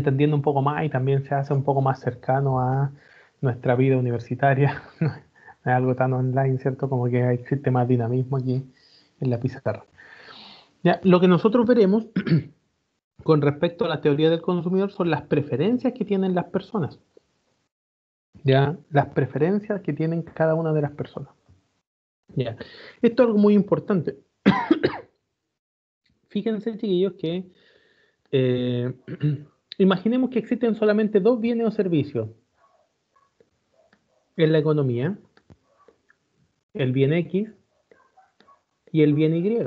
entendiendo un poco más y también se hace un poco más cercano a nuestra vida universitaria. No es algo tan online, ¿cierto? Como que existe más dinamismo aquí en la pizarra. Ya, lo que nosotros veremos con respecto a la teoría del consumidor son las preferencias que tienen las personas. Ya, las preferencias que tienen cada una de las personas. Ya, esto es algo muy importante. Fíjense, chiquillos, que eh, imaginemos que existen solamente dos bienes o servicios en la economía, el bien X y el bien Y.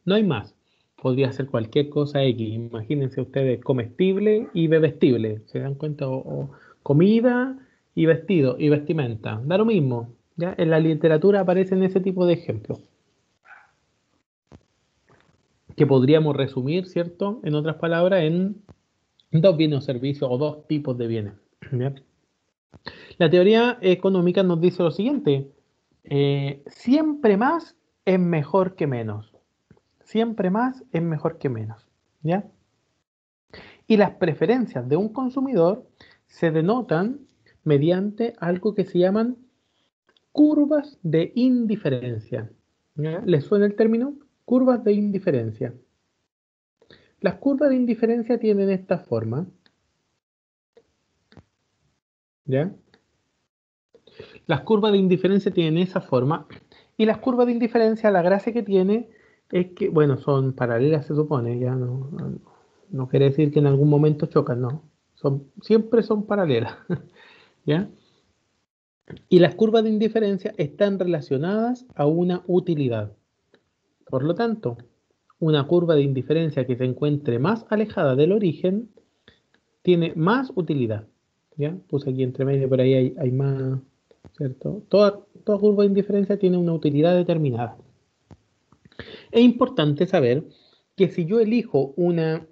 No hay más. Podría ser cualquier cosa X. Imagínense ustedes comestible y bebestible. ¿Se dan cuenta? O comida y vestido y vestimenta. Da lo mismo. ¿Ya? En la literatura aparecen ese tipo de ejemplos. Que podríamos resumir, ¿cierto? En otras palabras, en dos bienes o servicios o dos tipos de bienes. ¿Ya? La teoría económica nos dice lo siguiente. Siempre más es mejor que menos. Siempre más es mejor que menos. ¿Ya? Y las preferencias de un consumidor se denotan mediante algo que se llaman curvas de indiferencia. ¿Ya? ¿Les suena el término? Curvas de indiferencia. Las curvas de indiferencia tienen esta forma. ¿Ya? Las curvas de indiferencia tienen esa forma. Y las curvas de indiferencia, la gracia que tiene es que, bueno, son paralelas, se supone, ya no quiere decir que en algún momento chocan, no. Siempre son paralelas. ¿Ya? Y las curvas de indiferencia están relacionadas a una utilidad. Por lo tanto, una curva de indiferencia que se encuentre más alejada del origen tiene más utilidad. ¿Ya? Puse aquí entre medio, por ahí hay más, ¿cierto? Toda curva de indiferencia tiene una utilidad determinada. Es importante saber que si yo elijo una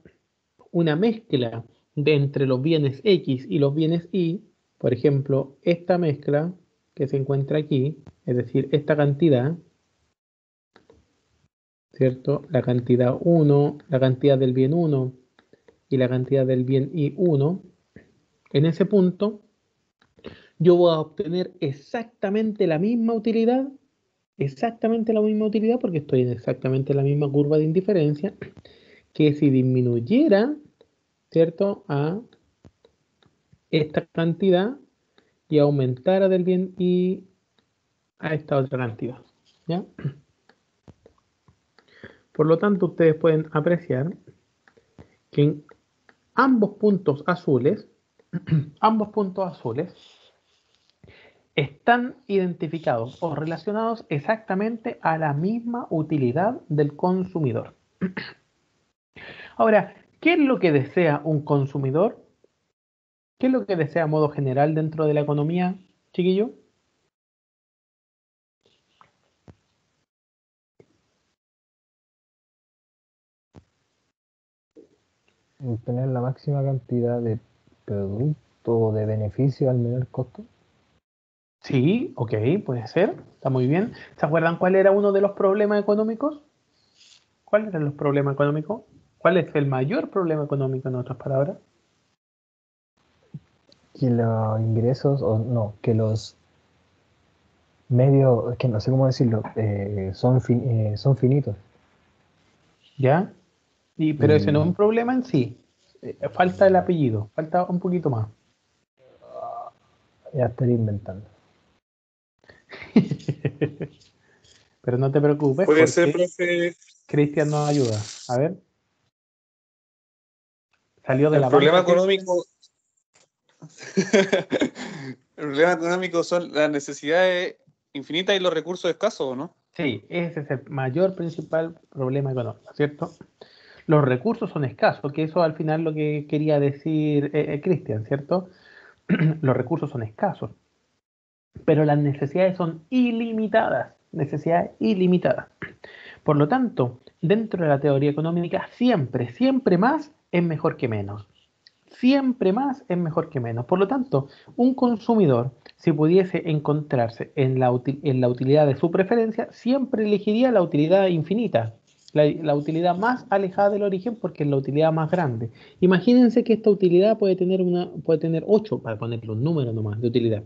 mezcla de entre los bienes X y los bienes Y, por ejemplo, esta mezcla que se encuentra aquí, es decir, esta cantidad, ¿cierto? La cantidad 1, la cantidad del bien 1 y la cantidad del bien Y1, en ese punto yo voy a obtener exactamente la misma utilidad porque estoy en exactamente la misma curva de indiferencia que si disminuyera, ¿cierto? A esta cantidad y aumentara del bien y a esta otra cantidad. ¿Ya? Por lo tanto, ustedes pueden apreciar que en ambos puntos azules, ambos puntos azules están identificados o relacionados exactamente a la misma utilidad del consumidor. Ahora, ¿qué es lo que desea un consumidor? ¿Qué es lo que desea a modo general dentro de la economía, chiquillo? Tener la máxima cantidad de producto o de beneficio al menor costo. Sí, ok, puede ser, está muy bien. ¿Se acuerdan cuál era uno de los problemas económicos? ¿Cuáles eran los problemas económicos? ¿Cuál es el mayor problema económico en otras palabras? Que los ingresos, o no, que los medios, es que no sé cómo decirlo, son finitos. ¿Ya? Pero ese no es Y un problema en sí. Falta el apellido, falta un poquito más. ya estaría inventando. Pero no te preocupes Puede ser, porque profe, Cristian nos ayuda. A ver, salió de el la problema banca, Cristian. económico. El problema económico son las necesidades infinitas y los recursos escasos, ¿no? Sí, ese es el mayor principal problema económico, ¿cierto? Los recursos son escasos, que eso al final lo que quería decir Cristian, ¿cierto? Los recursos son escasos, pero las necesidades son ilimitadas, necesidades ilimitadas. Por lo tanto, dentro de la teoría económica, siempre más es mejor que menos. Siempre más es mejor que menos. Por lo tanto, un consumidor, si pudiese encontrarse en la utilidad de su preferencia, siempre elegiría la utilidad infinita. La utilidad más alejada del origen porque es la utilidad más grande. Imagínense que esta utilidad puede tener 8, para ponerle un número nomás de utilidad.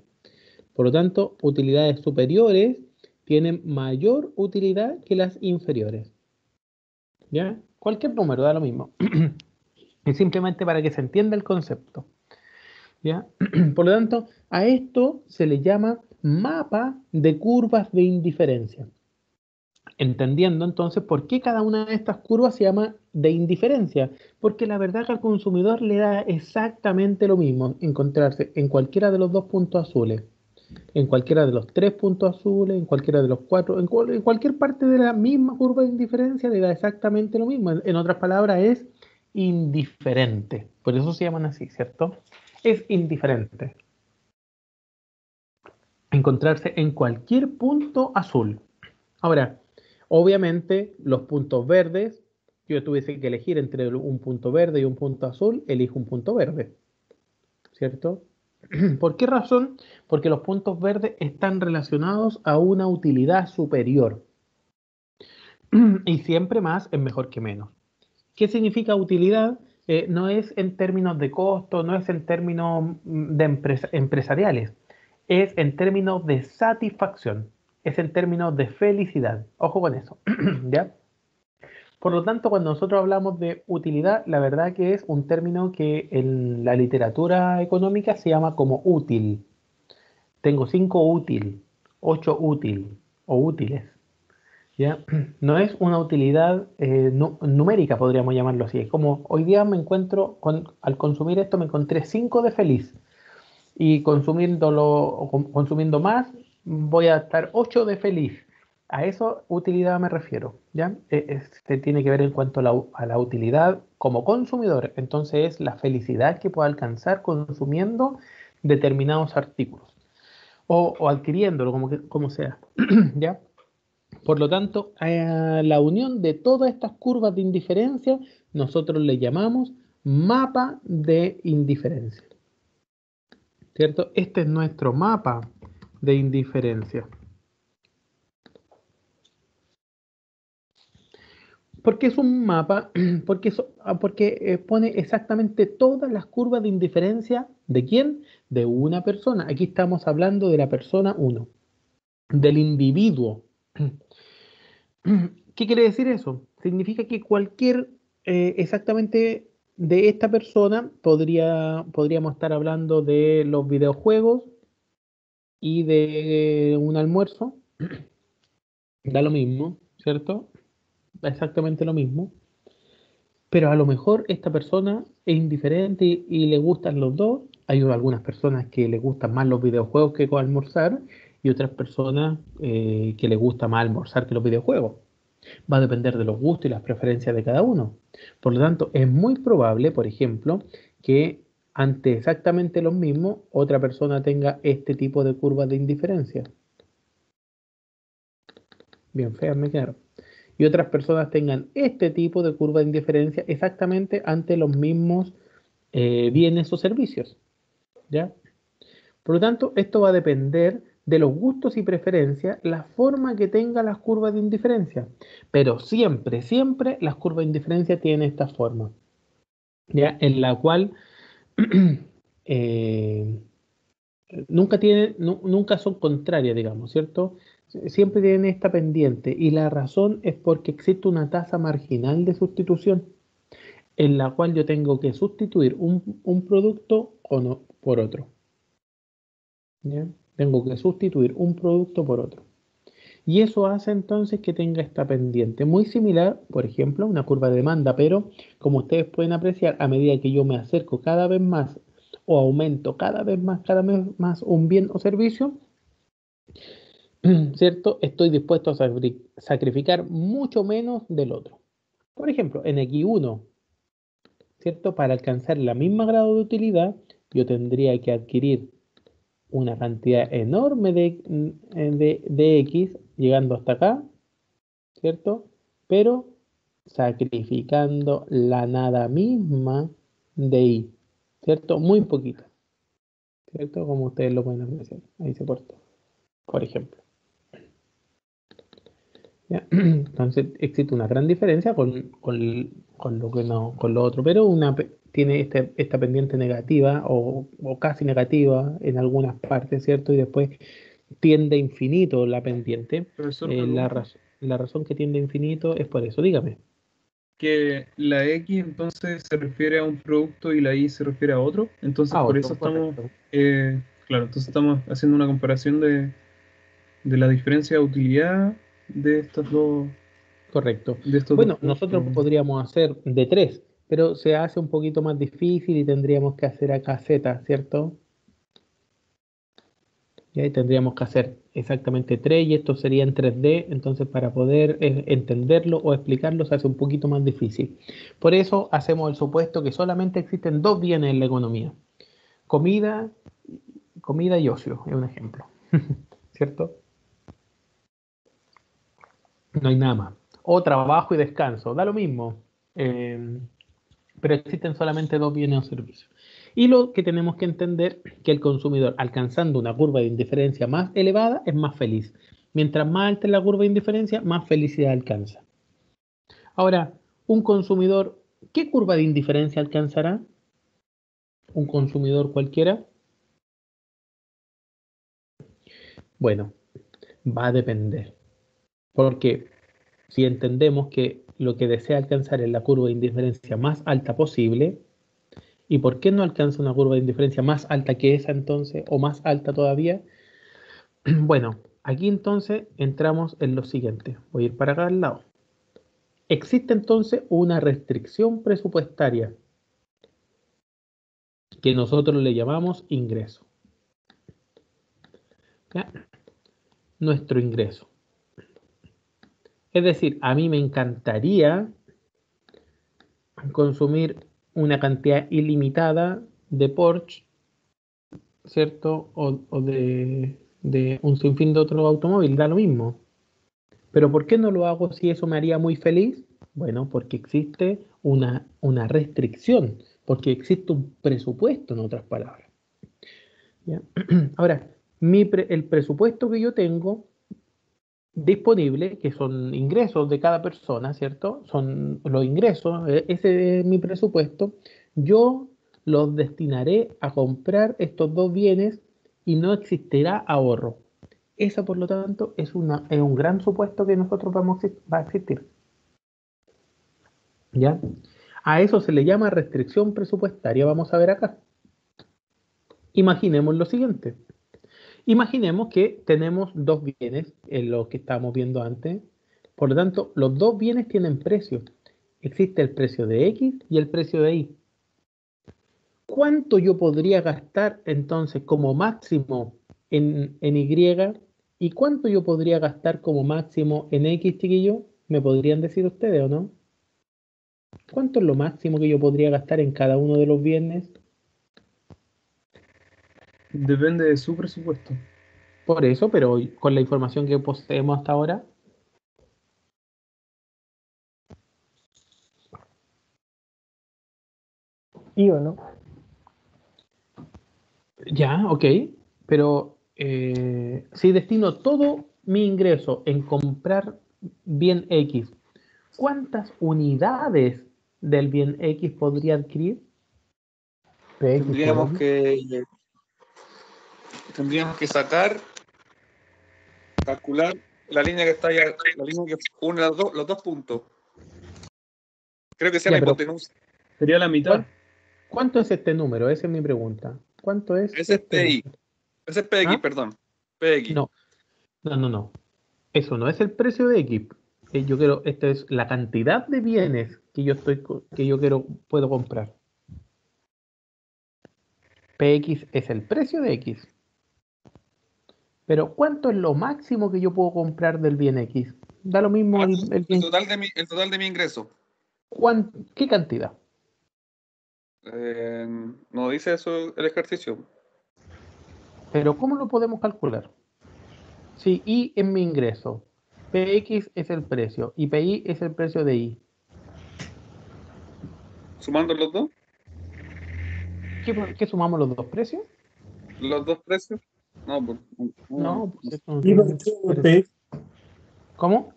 Por lo tanto, utilidades superiores tienen mayor utilidad que las inferiores. ¿Ya? Cualquier número da lo mismo. Es simplemente para que se entienda el concepto. ¿Ya? Por lo tanto, a esto se le llama mapa de curvas de indiferencia. Entendiendo entonces por qué cada una de estas curvas se llama de indiferencia. Porque la verdad que al consumidor le da exactamente lo mismo encontrarse en cualquiera de los dos puntos azules, en cualquiera de los tres puntos azules, en cualquiera de los cuatro, en cualquier parte de la misma curva de indiferencia le da exactamente lo mismo. En otras palabras, es indiferente. Por eso se llaman así, ¿cierto? Es indiferente encontrarse en cualquier punto azul. Ahora, obviamente, los puntos verdes, si yo tuviese que elegir entre un punto verde y un punto azul, elijo un punto verde, ¿cierto? ¿Por qué razón? Porque los puntos verdes están relacionados a una utilidad superior y siempre más es mejor que menos. ¿Qué significa utilidad? No es en términos de costo, no es en términos de empresariales, es en términos de satisfacción, es en términos de felicidad. Ojo con eso, ¿ya? Por lo tanto, cuando nosotros hablamos de utilidad, la verdad que es un término que en la literatura económica se llama como útil. Tengo 5 útil, 8 útil o útiles. ¿Ya? No es una utilidad numérica, podríamos llamarlo así. Es como hoy día me encuentro, al consumir esto me encontré 5 de feliz y consumiendo más voy a estar 8 de feliz. A eso utilidad me refiero. ¿Ya? Este tiene que ver en cuanto a la utilidad como consumidor. Entonces es la felicidad que puedo alcanzar consumiendo determinados artículos o adquiriéndolo, como sea. ¿Ya? Por lo tanto, a la unión de todas estas curvas de indiferencia, nosotros le llamamos mapa de indiferencia. ¿Cierto? Este es nuestro mapa de indiferencia. ¿Por qué es un mapa? Porque pone exactamente todas las curvas de indiferencia. ¿De quién? De una persona. Aquí estamos hablando de la persona 1, del individuo. ¿Qué quiere decir eso? Significa que exactamente de esta persona podríamos estar hablando de los videojuegos y de un almuerzo. Da lo mismo, ¿cierto? Da exactamente lo mismo. Pero a lo mejor esta persona es indiferente y le gustan los dos. Hay algunas personas que le gustan más los videojuegos que almorzar y otras personas que le gusta más almorzar que los videojuegos. Va a depender de los gustos y las preferencias de cada uno. Por lo tanto, es muy probable, por ejemplo, que ante exactamente lo mismo, otra persona tenga este tipo de curvas de indiferencia. Bien feas me quedaron. Y otras personas tengan este tipo de curva de indiferencia exactamente ante los mismos bienes o servicios. ¿Ya? Por lo tanto, esto va a depender de los gustos y preferencias, la forma que tenga las curvas de indiferencia. Pero siempre, siempre las curvas de indiferencia tienen esta forma, ¿ya? En la cual eh, nunca son contrarias, digamos, ¿cierto? Siempre tienen esta pendiente y la razón es porque existe una tasa marginal de sustitución en la cual yo tengo que sustituir un producto por otro. ¿Ya? Tengo que sustituir un producto por otro. Y eso hace entonces que tenga esta pendiente. Muy similar, por ejemplo, a una curva de demanda, pero como ustedes pueden apreciar, a medida que yo me acerco cada vez más o aumento cada vez más un bien o servicio, ¿cierto? Estoy dispuesto a sacrificar mucho menos del otro. Por ejemplo, en X1, ¿cierto? Para alcanzar la misma grado de utilidad, yo tendría que adquirir una cantidad enorme de X llegando hasta acá, ¿cierto? Pero sacrificando la nada misma de Y, ¿cierto? Muy poquito, ¿cierto? Como ustedes lo pueden apreciar. Ahí se cortó, por ejemplo. ¿Ya? Entonces existe una gran diferencia con lo que no, con lo otro, pero tiene esta pendiente negativa o casi negativa en algunas partes, ¿cierto? Y después tiende a infinito la pendiente. Profesor, una pregunta. La razón que tiende a infinito es por eso, dígame. Que la X entonces se refiere a un producto y la Y se refiere a otro. Entonces por eso Otro, estamos, correcto. claro, entonces estamos haciendo una comparación de la diferencia de utilidad Correcto. de estos dos Bueno, nosotros productos. podríamos hacer de tres, pero se hace un poquito más difícil y tendríamos que hacer acá Z, ¿cierto? Y ahí tendríamos que hacer exactamente 3 y esto sería en 3D, entonces para poder entenderlo o explicarlo se hace un poquito más difícil. Por eso hacemos el supuesto que solamente existen dos bienes en la economía. Comida, comida y ocio, es un ejemplo. ¿Cierto? No hay nada más. O trabajo y descanso, da lo mismo. Pero existen solamente dos bienes o servicios. Y lo que tenemos que entender que el consumidor, alcanzando una curva de indiferencia más elevada, es más feliz. Mientras más alta es la curva de indiferencia, más felicidad alcanza. Ahora, un consumidor, ¿qué curva de indiferencia alcanzará? Un consumidor cualquiera. Bueno, va a depender. Porque si entendemos que lo que desea alcanzar es la curva de indiferencia más alta posible, ¿y por qué no alcanza una curva de indiferencia más alta que esa entonces, o más alta todavía? Bueno, aquí entonces entramos en lo siguiente. Voy a ir para acá al lado. Existe entonces una restricción presupuestaria que nosotros le llamamos ingreso. ¿Ya? Nuestro ingreso. Es decir, a mí me encantaría consumir una cantidad ilimitada de Porsche, ¿cierto? O de un sinfín de otro automóvil, da lo mismo. Pero ¿por qué no lo hago si eso me haría muy feliz? Bueno, porque existe una restricción, porque existe un presupuesto, en otras palabras. ¿Ya? Ahora, el presupuesto que yo tengo disponible, que son ingresos de cada persona, ¿cierto? Son los ingresos, ese es mi presupuesto. Yo los destinaré a comprar estos dos bienes y no existirá ahorro. Esa, por lo tanto, es un gran supuesto que nosotros va a existir. ¿Ya? A eso se le llama restricción presupuestaria. Vamos a ver acá. Imaginemos lo siguiente. Imaginemos que tenemos dos bienes, en lo que estábamos viendo antes. Por lo tanto, los dos bienes tienen precio. Existe el precio de X y el precio de Y. ¿Cuánto yo podría gastar entonces como máximo en Y? ¿Y cuánto yo podría gastar como máximo en X, chiquillo? ¿Me podrían decir ustedes o no? ¿Cuánto es lo máximo que yo podría gastar en cada uno de los bienes? Depende de su presupuesto. Por eso, pero con la información que poseemos hasta ahora, ¿Y o no? ya, ok, pero si destino todo mi ingreso en comprar bien X, ¿cuántas unidades del bien X podría adquirir? PX por Tendríamos X. que, tendríamos que calcular la línea que está allá, la línea que une los dos puntos. Creo que sea la Ya, pero hipotenusa. Sería la mitad. ¿cuánto es este número? Esa es mi pregunta. ¿Cuánto es Ese es este PI. número? Ese es PX, ¿Ah? perdón. PX. No, no. Eso no es el precio de X. Yo quiero, esto es la cantidad de bienes que yo puedo comprar. PX es el precio de X. Pero ¿cuánto es lo máximo que yo puedo comprar del bien X? Da lo mismo el bien. El total de mi ingreso. ¿Qué cantidad? No dice eso el ejercicio. Pero ¿cómo lo podemos calcular? Si Y es mi ingreso, PX es el precio y PI es el precio de Y. Sumando los dos ¿Qué sumamos los dos precios? precios. No, pues, No, pues eso no ¿Y tiene por mucho qué interés. ¿Cómo?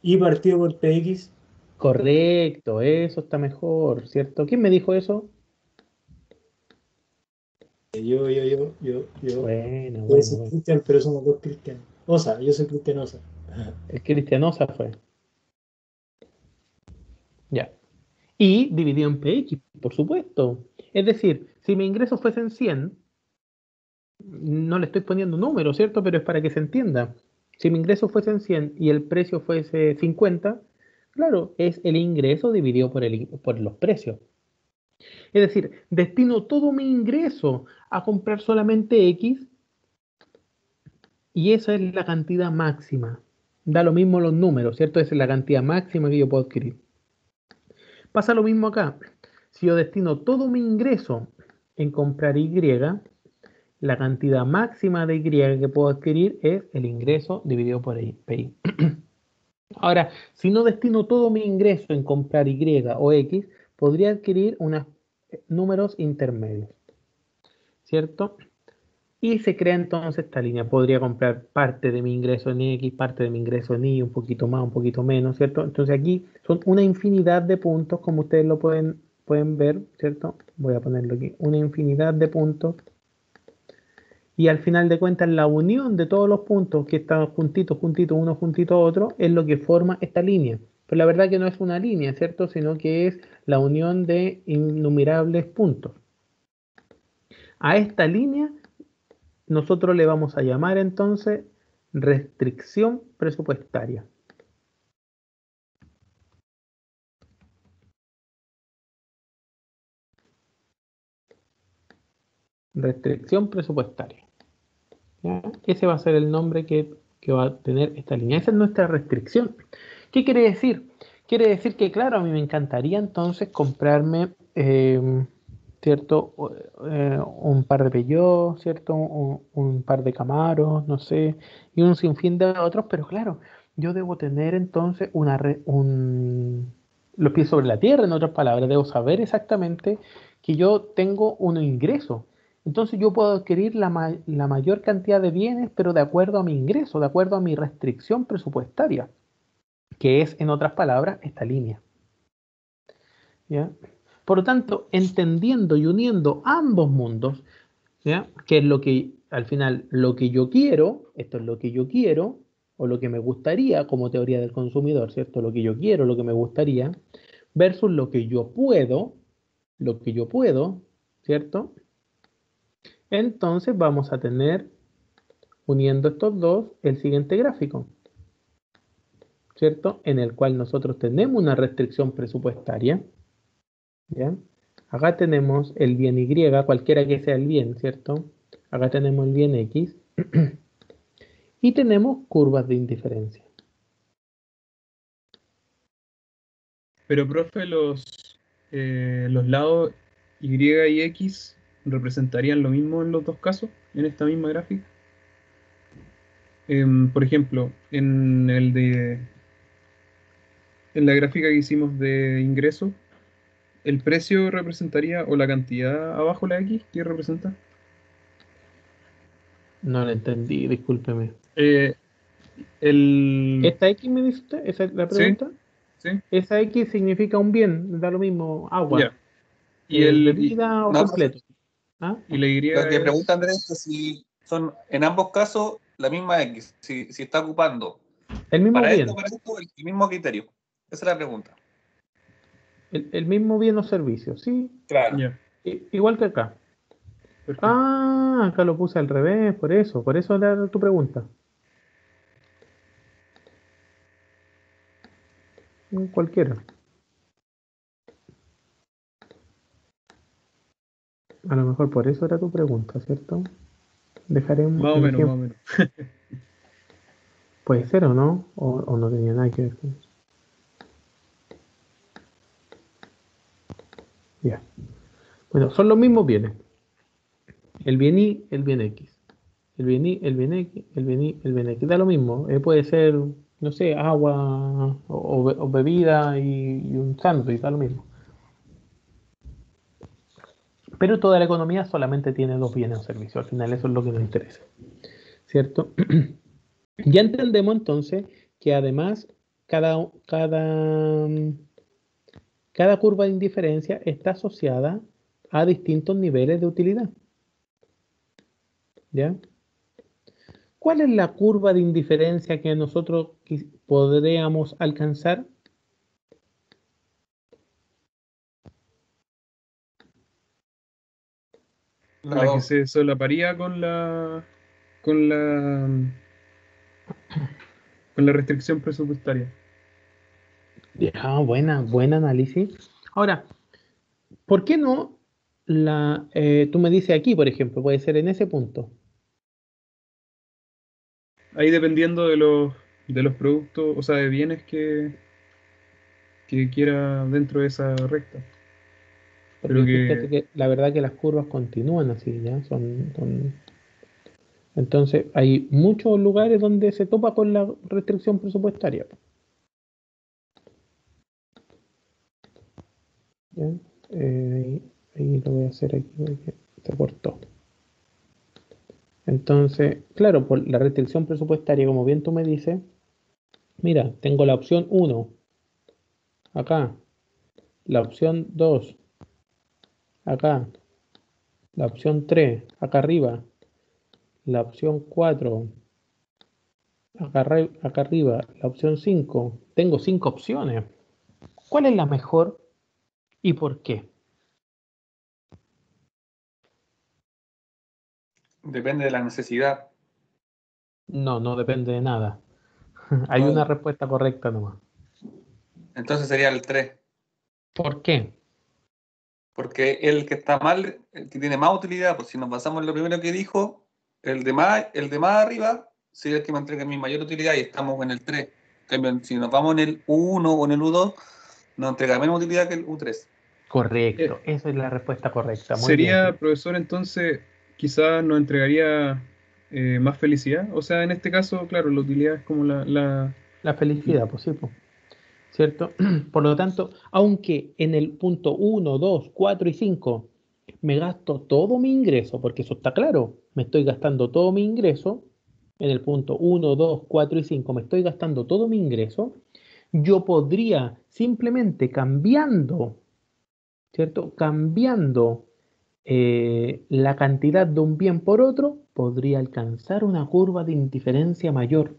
Y partido por PX. Correcto, eso está mejor, ¿cierto? ¿Quién me dijo eso? Yo. Bueno, Yo bueno, soy bueno. Cristian, pero somos dos Cristian. Osa, yo soy Cristian Osa. El Cristianosa fue. Ya. Y dividido en PX, por supuesto. Es decir, si mis ingresos fuesen 100, no le estoy poniendo número, ¿cierto? Pero es para que se entienda. Si mi ingreso fuesen 100 y el precio fuese 50, claro, es el ingreso dividido por los precios. Es decir, destino todo mi ingreso a comprar solamente X y esa es la cantidad máxima. Da lo mismo los números, ¿cierto? Esa es la cantidad máxima que yo puedo adquirir. Pasa lo mismo acá. Si yo destino todo mi ingreso en comprar Y, la cantidad máxima de Y que puedo adquirir es el ingreso dividido por PI. Ahora, si no destino todo mi ingreso en comprar Y o X, podría adquirir unos números intermedios, ¿cierto? Y se crea entonces esta línea. Podría comprar parte de mi ingreso en X, parte de mi ingreso en Y, un poquito más, un poquito menos, ¿cierto? Entonces aquí son una infinidad de puntos, como ustedes lo pueden ver, ¿cierto? Voy a ponerlo aquí. Una infinidad de puntos. Y al final de cuentas, la unión de todos los puntos que están juntitos, uno juntito a otro, es lo que forma esta línea. Pero la verdad que no es una línea, ¿cierto? Sino que es la unión de innumerables puntos. A esta línea nosotros le vamos a llamar entonces restricción presupuestaria. Restricción presupuestaria. ¿Ya? Ese va a ser el nombre que va a tener esta línea. Esa es nuestra restricción. ¿Qué quiere decir? Quiere decir que, claro, a mí me encantaría entonces comprarme, ¿cierto? Un par de Peugeot, ¿cierto? Un par de Camaros, no sé, y un sinfín de otros, pero claro, yo debo tener entonces los pies sobre la tierra, en otras palabras, debo saber exactamente que yo tengo un ingreso. Entonces yo puedo adquirir la mayor cantidad de bienes, pero de acuerdo a mi ingreso, de acuerdo a mi restricción presupuestaria, que es, en otras palabras, esta línea. ¿Ya? Por lo tanto, entendiendo y uniendo ambos mundos, ¿ya? Que es lo que, al final, lo que yo quiero, esto es lo que yo quiero, o lo que me gustaría como teoría del consumidor, ¿cierto? Lo que yo quiero, lo que me gustaría, versus lo que yo puedo, ¿cierto? Entonces vamos a tener, uniendo estos dos, el siguiente gráfico, ¿cierto? En el cual nosotros tenemos una restricción presupuestaria, ¿ya? Acá tenemos el bien Y, cualquiera que sea el bien, ¿cierto? Acá tenemos el bien X y tenemos curvas de indiferencia. Pero, profe, los lados Y y X representarían lo mismo en los dos casos, en esta misma gráfica. Por ejemplo, en la gráfica que hicimos de ingreso, el precio representaría, o la cantidad abajo, la X, ¿qué representa? No lo entendí, discúlpeme. Eh, el, ¿Esta X me dice usted? ¿Esa es la ¿Sí? pregunta? ¿Sí? Esa X significa un bien, da lo mismo, agua, Ya. Y bebida o No, completo. ¿Ah? la Y lo que pregunta es... Andrés es si son en ambos casos la misma X, si está ocupando El mismo para esto bien, o para esto el mismo criterio. Esa es la pregunta. el mismo bien o servicio, sí, Claro. Ya, igual que acá. perfecto. Ah, acá lo puse al revés, por eso era tu pregunta. Cualquiera. A lo mejor por eso era tu pregunta, ¿cierto? Dejaremos Más o el menos, más o ejemplo. menos. Puede ser o no, o no tenía nada que ver con eso. Ya. Bueno, son los mismos bienes. El bien Y, el bien X. El bien Y, el bien X, el bien Y, el bien X. Da lo mismo. Puede ser, no sé, agua o bebida y un sándwich, da lo mismo. Pero toda la economía solamente tiene dos bienes o servicios. Al final eso es lo que nos interesa. ¿Cierto? Ya entendemos entonces que además cada, cada, cada curva de indiferencia está asociada a distintos niveles de utilidad. ¿Ya? ¿Cuál es la curva de indiferencia que nosotros podríamos alcanzar? La La que 2. se solaparía con la con la restricción presupuestaria. Ya, buen análisis. Ahora, ¿por qué no tú me dices aquí, por ejemplo, puede ser en ese punto? Ahí dependiendo de los productos, o sea, de bienes que quiera dentro de esa recta. Pero Porque fíjate que que la verdad que las curvas continúan así, ¿ya? Entonces, hay muchos lugares donde se topa con la restricción presupuestaria. ¿Ya? Ahí lo voy a hacer aquí porque se cortó. Entonces, claro, por la restricción presupuestaria, como bien tú me dices, mira, tengo la opción 1 acá, la opción 2 acá, la opción 3 acá arriba, la opción 4 acá arriba, la opción 5. Tengo 5 opciones. ¿Cuál es la mejor y por qué? Depende de la necesidad. No, no depende de nada. Hay una No, respuesta correcta nomás. entonces sería el 3. ¿Por qué? Porque el que está mal, el que tiene más utilidad, pues si nos basamos en lo primero que dijo, el de más arriba sería el que me entrega mi mayor utilidad y estamos en el 3. En cambio, si nos vamos en el U1 o en el U2, nos entrega menos utilidad que el U3. Correcto, eh, esa es la respuesta correcta. Muy bien. sería, profesor, entonces quizás nos entregaría más felicidad. O sea, en este caso, claro, la utilidad es como La felicidad, pues sí, pues, ¿cierto? Por lo tanto, aunque en el punto 1, 2, 4 y 5 me gasto todo mi ingreso, porque eso está claro, me estoy gastando todo mi ingreso, en el punto 1, 2, 4 y 5 me estoy gastando todo mi ingreso, yo podría simplemente cambiando, ¿cierto? Cambiando la cantidad de un bien por otro, podría alcanzar una curva de indiferencia mayor.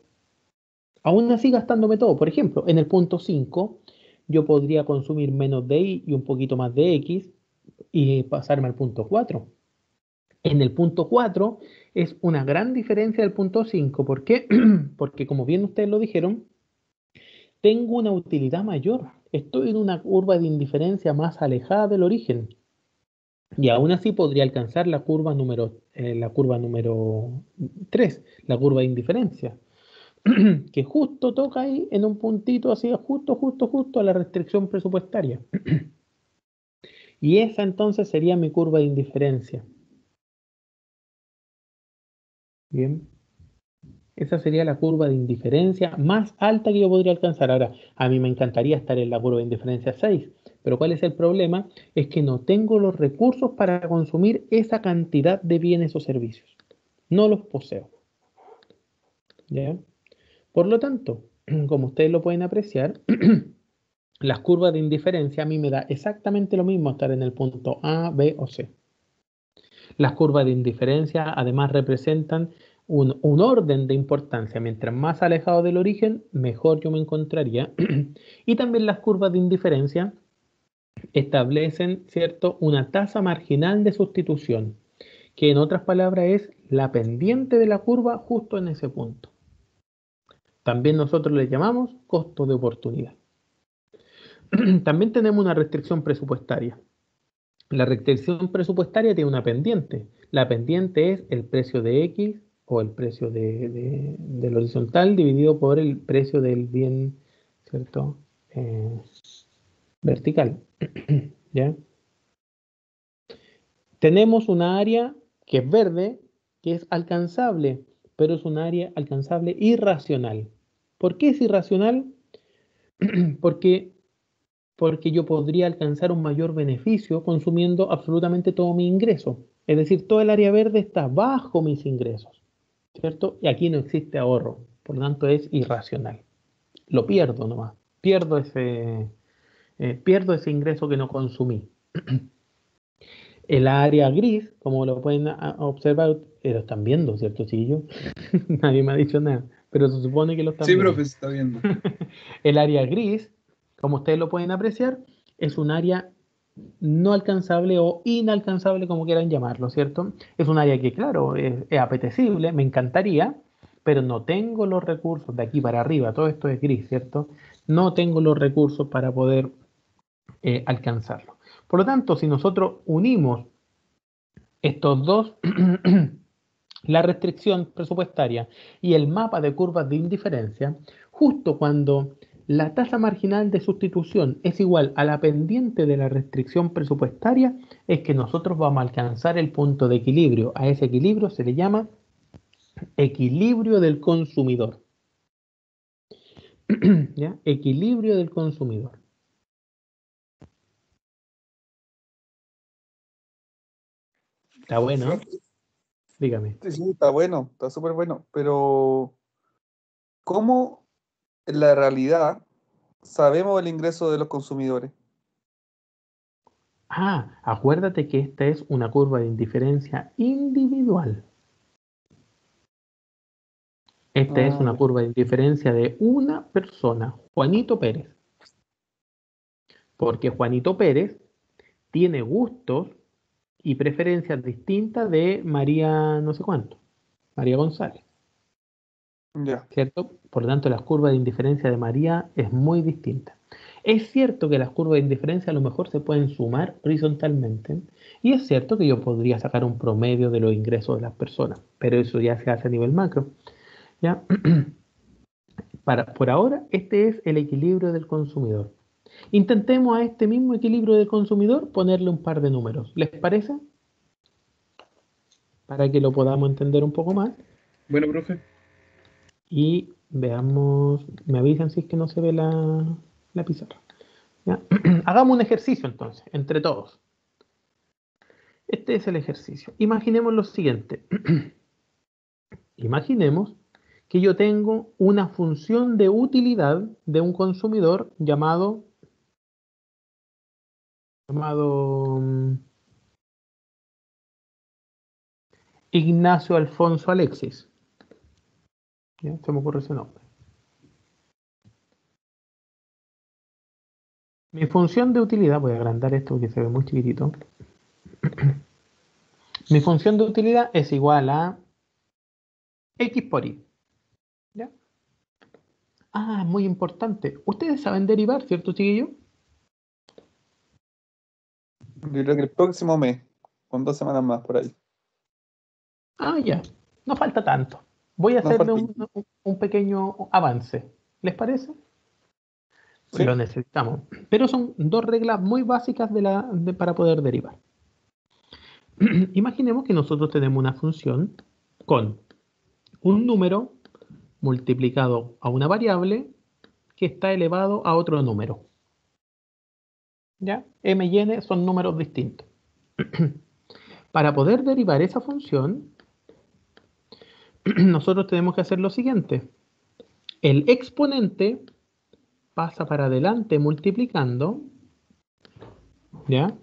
Aún así gastándome todo. Por ejemplo, en el punto 5 yo podría consumir menos de Y y un poquito más de X y pasarme al punto 4. En el punto 4 es una gran diferencia del punto 5. ¿Por qué? Porque como bien ustedes lo dijeron, tengo una utilidad mayor. Estoy en una curva de indiferencia más alejada del origen. Y aún así podría alcanzar la curva número 3, la curva de indiferencia, que justo toca ahí en un puntito así, justo a la restricción presupuestaria. Y esa entonces sería mi curva de indiferencia. Bien, esa sería la curva de indiferencia más alta que yo podría alcanzar. Ahora, a mí me encantaría estar en la curva de indiferencia 6, pero ¿cuál es el problema? Es que no tengo los recursos para consumir esa cantidad de bienes o servicios. No los poseo. ¿Ya? Por lo tanto, como ustedes lo pueden apreciar, las curvas de indiferencia a mí me da exactamente lo mismo estar en el punto A, B o C. Las curvas de indiferencia además representan un orden de importancia. Mientras más alejado del origen, mejor yo me encontraría. Y también las curvas de indiferencia establecen, ¿cierto?, una tasa marginal de sustitución, que en otras palabras es la pendiente de la curva justo en ese punto. También nosotros le llamamos costo de oportunidad. También tenemos una restricción presupuestaria. La restricción presupuestaria tiene una pendiente. La pendiente es el precio de X o el precio del horizontal dividido por el precio del bien, ¿cierto? Vertical. ¿Ya? Tenemos una área que es verde, que es alcanzable, pero es un área alcanzable irracional. ¿Por qué es irracional? Porque porque yo podría alcanzar un mayor beneficio consumiendo absolutamente todo mi ingreso. Es decir, todo el área verde está bajo mis ingresos, ¿cierto? Y aquí no existe ahorro, por lo tanto es irracional. lo pierdo nomás. Pierdo ese ingreso que no consumí. El área gris, como lo pueden observar, lo están viendo, ¿cierto, chiquillos? Nadie me ha dicho nada, pero se supone que lo están Sí, viendo. profe, se está viendo. El área gris, como ustedes lo pueden apreciar, es un área no alcanzable o inalcanzable, como quieran llamarlo, ¿cierto? Es un área que, claro, es apetecible, me encantaría, pero no tengo los recursos de aquí para arriba, todo esto es gris, ¿cierto? No tengo los recursos para poder alcanzarlo. Por lo tanto, si nosotros unimos estos dos, la restricción presupuestaria y el mapa de curvas de indiferencia, justo cuando la tasa marginal de sustitución es igual a la pendiente de la restricción presupuestaria, es que nosotros vamos a alcanzar el punto de equilibrio. A ese equilibrio se le llama equilibrio del consumidor. ¿Ya? Equilibrio del consumidor. Está bueno, dígame. Sí, sí, está bueno, está súper bueno, pero ¿cómo en la realidad sabemos el ingreso de los consumidores? Acuérdate que esta es una curva de indiferencia individual. Esta es una Ya. curva de indiferencia de una persona, Juanito Pérez. Porque Juanito Pérez tiene gustos y preferencias distintas de María no sé cuánto, María González, Ya. ¿cierto? Por lo tanto, la curva de indiferencia de María es muy distinta. Es cierto que las curvas de indiferencia a lo mejor se pueden sumar horizontalmente y es cierto que yo podría sacar un promedio de los ingresos de las personas, pero eso ya se hace a nivel macro, ¿ya? Por ahora, este es el equilibrio del consumidor. Intentemos a este mismo equilibrio del consumidor ponerle un par de números. ¿Les parece? Para que lo podamos entender un poco más. Bueno, profe. Y veamos, me avisan si es que no se ve la pizarra. ¿Ya? Hagamos un ejercicio entonces, entre todos. Este es el ejercicio. Imaginemos lo siguiente. Imaginemos que yo tengo una función de utilidad de un consumidor llamado Ignacio Alfonso Alexis. ¿Ya? Se me ocurre ese nombre. Mi función de utilidad, voy a agrandar esto porque se ve muy chiquitito. Mi función de utilidad es igual a X por Y. ¿Ya? Muy importante. Ustedes saben derivar, ¿cierto, chiquillo? Yo creo que el próximo mes, con 2 semanas más por ahí. Ya. No falta tanto. Voy a No hacerle falta. un pequeño avance. ¿Les parece? Sí. Lo necesitamos. Pero son dos reglas muy básicas para poder derivar. Imaginemos que nosotros tenemos una función con un número multiplicado a una variable que está elevado a otro número. ¿Ya? M y N son números distintos. Para poder derivar esa función, nosotros tenemos que hacer lo siguiente. El exponente pasa para adelante multiplicando, ¿ya?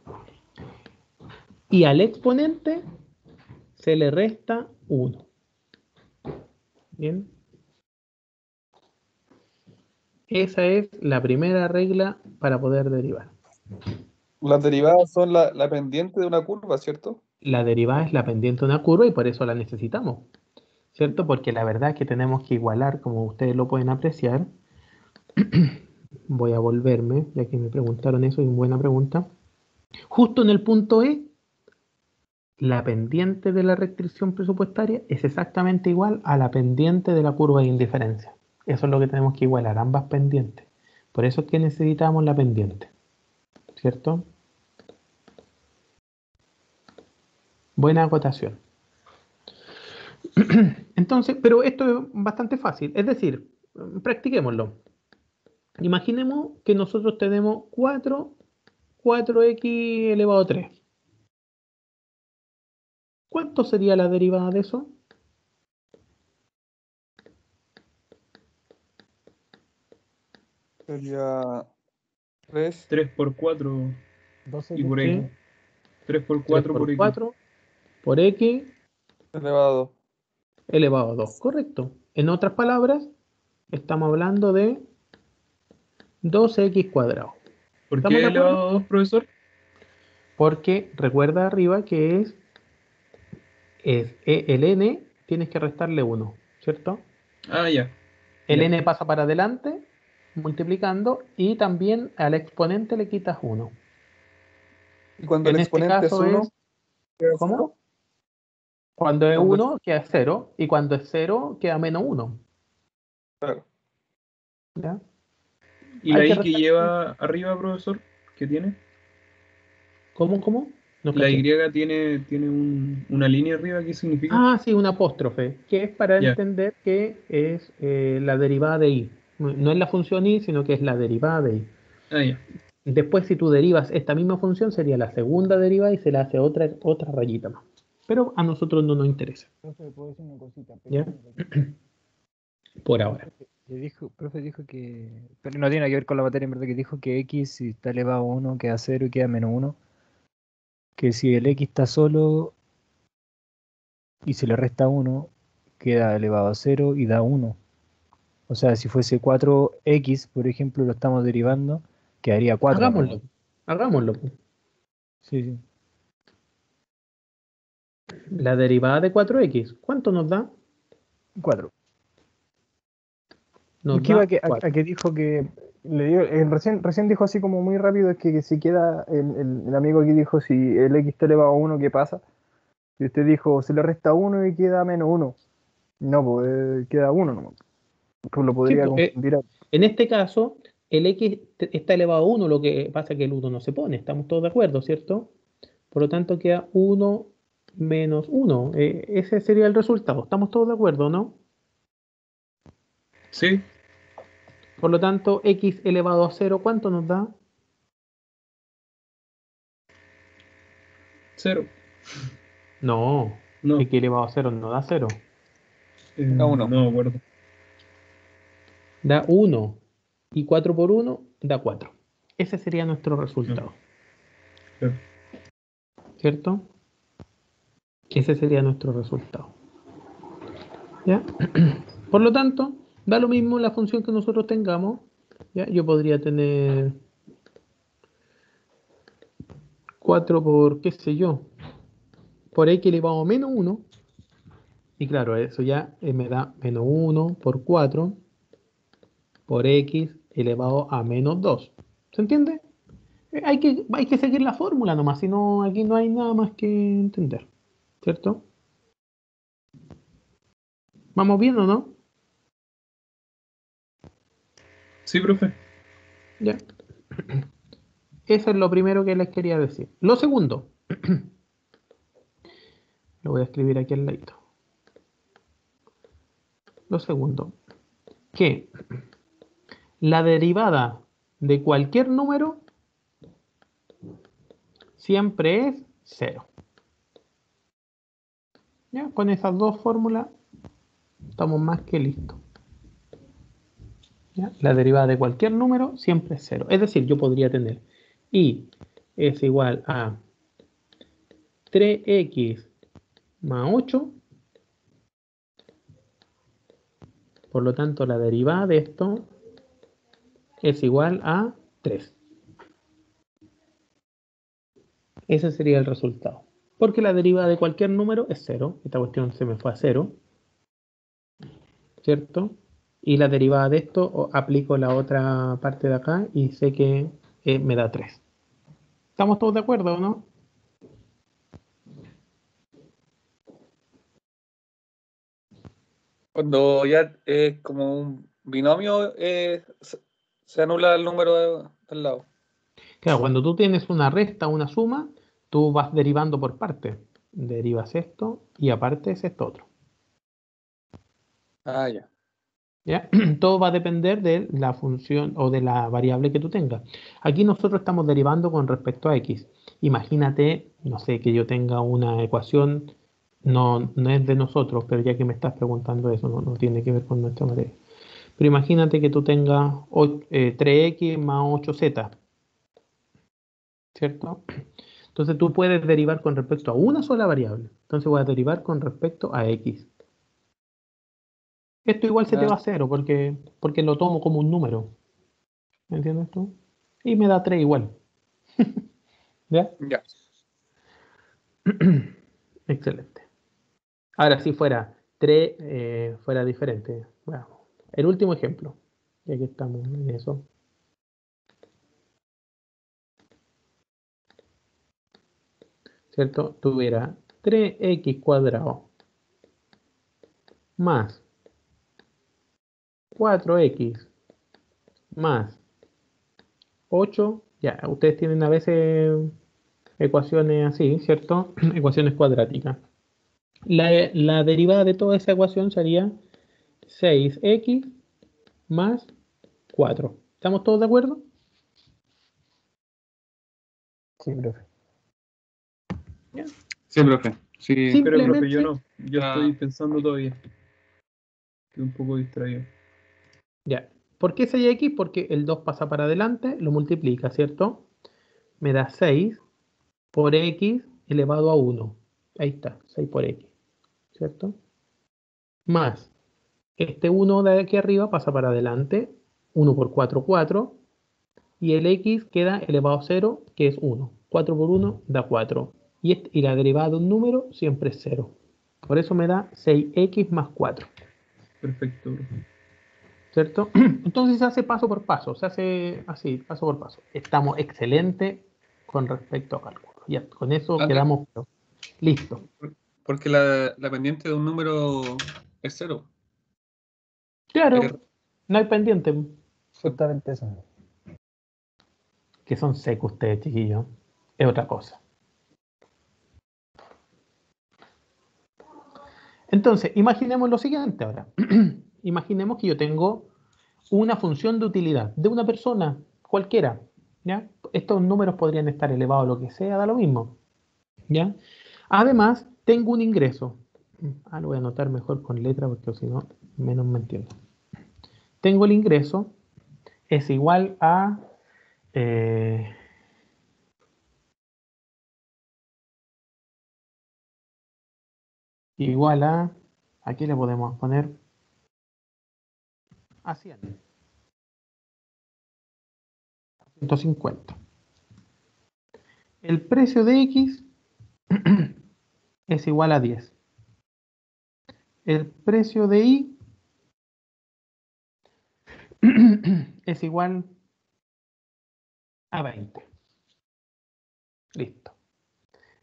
Y al exponente se le resta 1. ¿Bien? Esa es la primera regla para poder derivar. Las derivadas son la pendiente de una curva, ¿cierto? La derivada es la pendiente de una curva y por eso la necesitamos, ¿cierto? Porque la verdad es que tenemos que igualar, como ustedes lo pueden apreciar. Voy a volverme, ya que me preguntaron eso, y buena pregunta. Justo en el punto E, la pendiente de la restricción presupuestaria es exactamente igual a la pendiente de la curva de indiferencia. Eso es lo que tenemos que igualar, ambas pendientes. Por eso es que necesitamos la pendiente, ¿cierto? Buena acotación. Entonces, pero esto es bastante fácil, es decir, practiquémoslo. Imaginemos que nosotros tenemos 4x elevado a 3. ¿Cuánto sería la derivada de eso? Sería 3. 3 por 4 12 y por ¿sí? X. 3 por 3 4 por por X. 4 por X Elevado. elevado a 2. Correcto. En otras palabras, estamos hablando de 2x cuadrado. ¿Por ¿Estamos qué de acuerdo? elevado a 2, profesor? Porque recuerda arriba que el n tienes que restarle 1, ¿cierto? Ah, ya. El Ya. n pasa para adelante multiplicando y también al exponente le quitas 1. Y cuando el En este exponente es caso 1, es, ¿cómo? Cuando es Cuando- 1 queda 0 y cuando es 0 queda menos 1. claro. ¿Ya? ¿Y Hay la que Y que restar. lleva arriba, profesor? ¿Qué tiene? ¿Cómo? No La Y caché. tiene una línea arriba, ¿qué significa? Ah, sí, un apóstrofe, que es para Ya. entender que es la derivada de y. No es la función y, sino que es la derivada de y. Ah, ya. Después, si tú derivas esta misma función, sería la segunda derivada y se le hace otra rayita más. Pero a nosotros no nos interesa, Profe, ¿puedo decir una cosita ¿ya? pequeña? Por ahora. Profe dijo que, pero no tiene que ver con la materia, en verdad, que dijo que x si está elevado a 1 queda 0 y queda menos 1. Que si el x está solo y se le resta 1, queda elevado a 0 y da 1. O sea, si fuese 4x, por ejemplo, lo estamos derivando, quedaría 4 nomás. Hagámoslo. Sí, sí. La derivada de 4x, ¿cuánto nos da? 4. Nos ¿Qué iba da 4. a que dijo que le dio, recién dijo así como muy rápido es que si queda, el amigo aquí dijo si el x está elevado a 1, ¿qué pasa? Y usted dijo, se le resta 1 y queda menos 1. No, pues queda 1 nomás. Pues lo Sí, podría pues, confundir. en este caso, el x está elevado a 1, lo que pasa es que el 1 no se pone, estamos todos de acuerdo, ¿cierto? Por lo tanto, queda 1 menos 1. Ese sería el resultado. ¿Estamos todos de acuerdo, no? Sí, Por lo tanto, x elevado a 0, ¿cuánto nos da? 0. No, No, x elevado a 0 no da 0. Da 1. no me acuerdo. Da 1. Y 4 por 1 da 4. Ese sería nuestro No, resultado, claro. ¿cierto? Ese sería nuestro resultado. ¿Ya? Por lo tanto, da lo mismo la función que nosotros tengamos. ¿Ya? Yo podría tener 4 por, qué sé yo, por x elevado a menos 1. Y claro, eso ya me da menos 1 por 4 por x elevado a menos 2. ¿Se entiende? Hay que seguir la fórmula nomás, si no, aquí no hay nada más que entender. ¿Cierto? ¿Vamos bien o no? Sí, profe. Ya. Eso es lo primero que les quería decir. Lo segundo, lo voy a escribir aquí al ladito. Lo segundo, que la derivada de cualquier número siempre es 0. ¿Ya? Con esas dos fórmulas estamos más que listos. ¿Ya? La derivada de cualquier número siempre es 0. Es decir, yo podría tener y es igual a 3x más 8. Por lo tanto, la derivada de esto es igual a 3. Ese sería el resultado. Porque la derivada de cualquier número es 0. Esta cuestión se me fue a 0. ¿Cierto? Y la derivada de esto aplico la otra parte de acá y sé que me da 3. ¿Estamos todos de acuerdo o no? Cuando ya es como un binomio, se anula el número del lado. Claro, cuando tú tienes una resta o una suma, tú vas derivando por partes. Derivas esto y aparte es esto otro. Ah, ya. ¿Ya? Todo va a depender de la función o de la variable que tú tengas. Aquí nosotros estamos derivando con respecto a x. Imagínate, no sé, que yo tenga una ecuación, no es de nosotros, pero ya que me estás preguntando eso, no tiene que ver con nuestra materia. Pero imagínate que tú tengas 3x más 8z, ¿cierto? Entonces tú puedes derivar con respecto a una sola variable. Entonces voy a derivar con respecto a x. Esto igual se te va a cero porque lo tomo como un número. ¿Me entiendes tú? Y me da 3 igual. ¿Ya? Ya. Excelente. Ahora, si fuera 3, fuera diferente. Bueno, el último ejemplo, ya que estamos en eso. ¿Cierto? Tuviera 3x cuadrado más 4x más 8. Ya, ustedes tienen a veces ecuaciones así, ¿cierto? Ecuaciones cuadráticas. La derivada de toda esa ecuación sería 6x más 4. ¿Estamos todos de acuerdo? Sí, profe. ¿Ya? Sí, profe. Sí. Pero, profe, yo Simplemente, no. Yo estoy pensando todavía. Estoy un poco distraído. ya. ¿Por qué 6x? Porque el 2 pasa para adelante, lo multiplica, ¿cierto? Me da 6 por x elevado a 1. Ahí está, 6 por x, ¿cierto? Más este 1 de aquí arriba pasa para adelante, 1 por 4, 4. Y el x queda elevado a 0, que es 1. 4 por 1 da 4. Y la derivada de un número siempre es 0. Por eso me da 6x más 4. Perfecto, profe. ¿Cierto? Entonces se hace paso por paso. Se hace así, paso por paso. Estamos excelentes con respecto a cálculo. Ya, con eso Ah, quedamos listos. porque la pendiente de un número es 0. Claro, no hay pendiente. Justamente eso. Que son secos ustedes, chiquillos. Es otra cosa. Entonces, imaginemos lo siguiente ahora. Imaginemos que yo tengo una función de utilidad de una persona cualquiera. ¿Ya? Estos números podrían estar elevados a lo que sea, da lo mismo. ¿Ya? Además, tengo un ingreso. Lo voy a anotar mejor con letra porque si no, menos me entiendo. Tengo el ingreso, es igual a... igual a... Aquí le podemos poner a 100. 150. El precio de X es igual a 10. El precio de Y es igual a 20. Listo.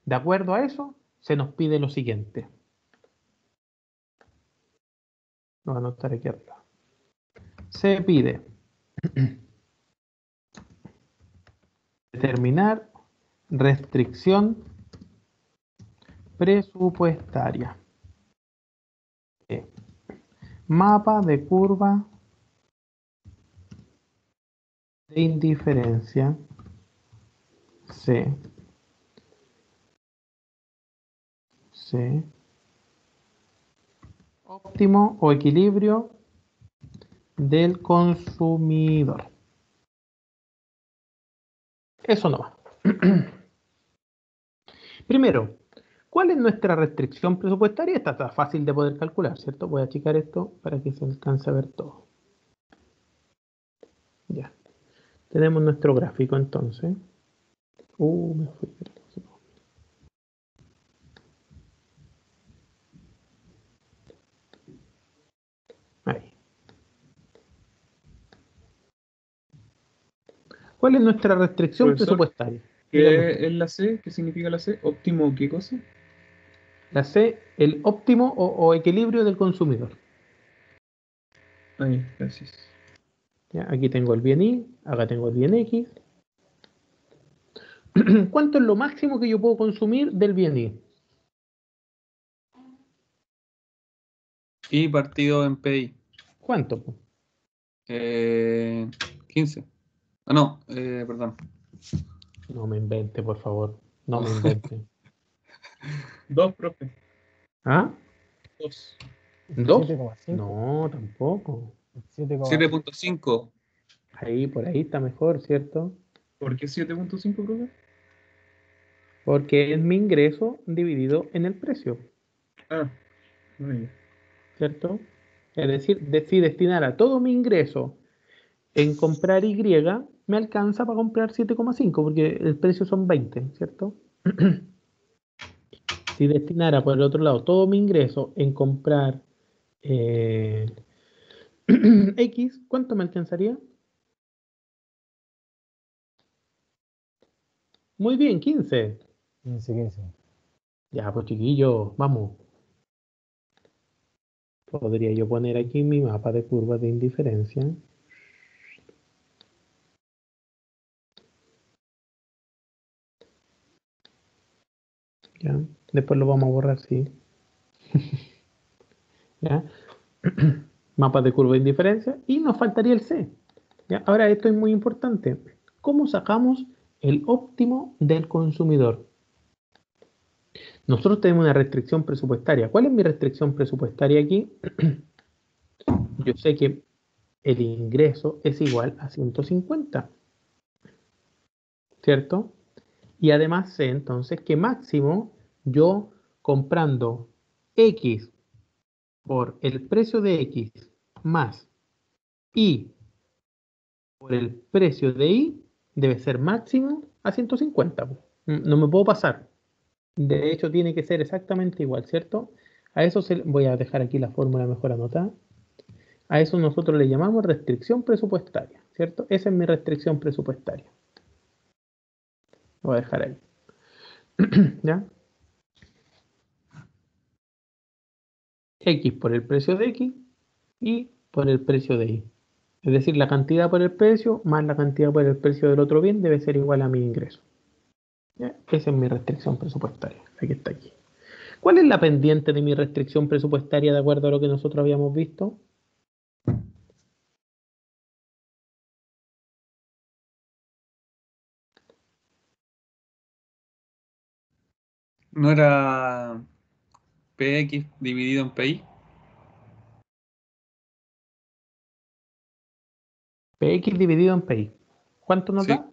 De acuerdo a eso, se nos pide lo siguiente. Lo voy a anotar aquí arriba. Se pide determinar restricción presupuestaria. Mapa de curva de indiferencia C. C. Óptimo o equilibrio del consumidor. Eso no va. Primero, ¿cuál es nuestra restricción presupuestaria? Esta está fácil de poder calcular, ¿cierto? Voy a achicar esto para que se alcance a ver todo. Ya. Tenemos nuestro gráfico entonces. Me fui. Ahí. ¿Cuál es nuestra restricción Profesor, presupuestaria? Dígame usted. ¿qué es la C? ¿Qué significa la C? ¿Óptimo qué cosa? La C, el óptimo o equilibrio del consumidor. Ahí, gracias. ¿Ya? Aquí tengo el bien Y, acá tengo el bien X. ¿Cuánto es lo máximo que yo puedo consumir del bien Y? Y partido en PI. ¿Cuánto? 15. Ah, no, perdón. No me invente, por favor. No me invente. 2, profe. ¿Ah? 2. ¿2? 7,5. No, tampoco. 7,5. 7.5. Ahí, por ahí está mejor, ¿cierto? ¿Por qué 7.5, profe? Porque es mi ingreso dividido en el precio, Ah, ya. ¿cierto? Es decir, si destinara todo mi ingreso en comprar Y, me alcanza para comprar 7,5 porque el precio son 20, ¿cierto? Si destinara por el otro lado todo mi ingreso en comprar eh, X, ¿cuánto me alcanzaría? Muy bien, 15. 15. Ya, pues chiquillo, vamos. Podría yo poner aquí mi mapa de curvas de indiferencia. Ya, después lo vamos a borrar, sí. ¿Ya? Mapas de curva de indiferencia y nos faltaría el C. ¿Ya? Ahora esto es muy importante. ¿Cómo sacamos el óptimo del consumidor? Nosotros tenemos una restricción presupuestaria. ¿Cuál es mi restricción presupuestaria aquí? Yo sé que el ingreso es igual a 150, ¿cierto? Y además sé entonces que máximo yo comprando X por el precio de X más Y por el precio de Y debe ser máximo a 150. No me puedo pasar. De hecho, tiene que ser exactamente igual, ¿cierto? A eso voy a dejar aquí la fórmula mejor anotada. A eso nosotros le llamamos restricción presupuestaria, ¿cierto? Esa es mi restricción presupuestaria. Lo voy a dejar ahí. ¿Ya? X por el precio de X y por el precio de Y. Es decir, la cantidad por el precio más la cantidad por el precio del otro bien debe ser igual a mi ingreso. ¿Ya? Esa es mi restricción presupuestaria. Aquí está aquí. ¿Cuál es la pendiente de mi restricción presupuestaria de acuerdo a lo que nosotros habíamos visto? ¿No era PX dividido en PI? PX dividido en PI. ¿Cuánto nos Sí. da?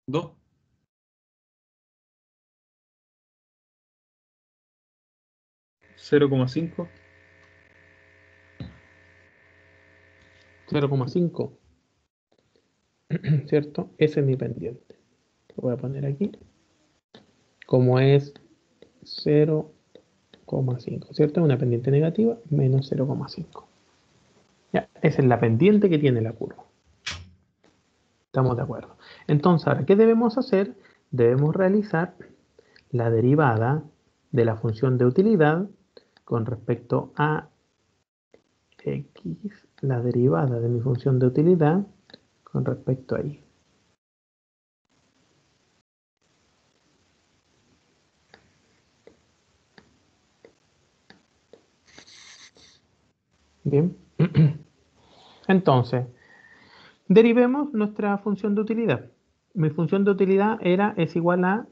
2. 0,5. 0,5. ¿Cierto? Ese es mi pendiente. Lo voy a poner aquí. Como es 0,5, ¿cierto? Una pendiente negativa menos 0,5. Ya, esa es la pendiente que tiene la curva. Estamos de acuerdo. Entonces, ahora, ¿qué debemos hacer? Debemos realizar la derivada de la función de utilidad con respecto a X, la derivada de mi función de utilidad con respecto a Y. Bien. Entonces, derivemos nuestra función de utilidad. Mi función de utilidad es igual a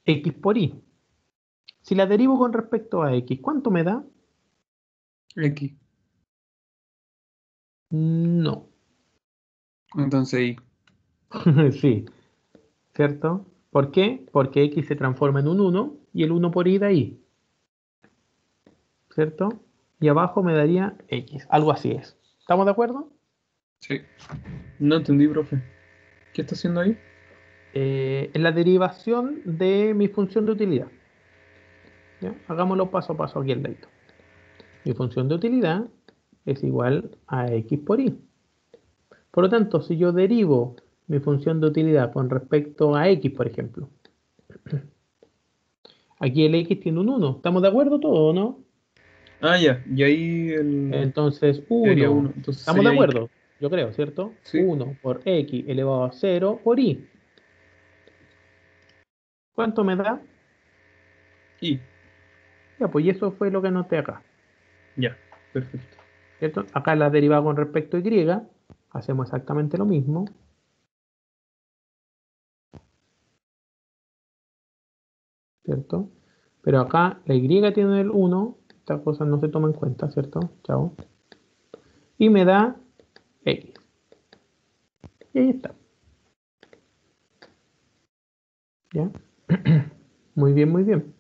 X por Y. Si la derivo con respecto a X, ¿cuánto me da? X. No. Entonces I. Sí, ¿cierto? ¿Por qué? Porque X se transforma en un 1 y el 1 por Y da Y, ¿cierto? Y abajo me daría X. Algo así es. ¿Estamos de acuerdo? Sí. No entendí, profe. ¿Qué está haciendo ahí? En la derivación de mi función de utilidad. ¿Ya? Hagámoslo paso a paso aquí al ladito. Mi función de utilidad es igual a X por Y. Por lo tanto, si yo derivo mi función de utilidad con respecto a X, por ejemplo, aquí el X tiene un 1. ¿Estamos de acuerdo todos o no? Ah, ya. Y ahí el Entonces, quedaría 1. 1. Entonces ¿Estamos de sería I. acuerdo? Yo creo, ¿cierto? Sí. 1 por X elevado a 0 por Y. ¿Cuánto me da? I. Ya, pues y eso fue lo que anoté acá. Ya. Perfecto. ¿Cierto? Acá la derivada con respecto a Y, hacemos exactamente lo mismo. ¿Cierto? Pero acá la Y tiene el 1, esta cosa no se toma en cuenta, ¿cierto? Chao. Y me da X. Y ahí está. ¿Ya? Muy bien, muy bien.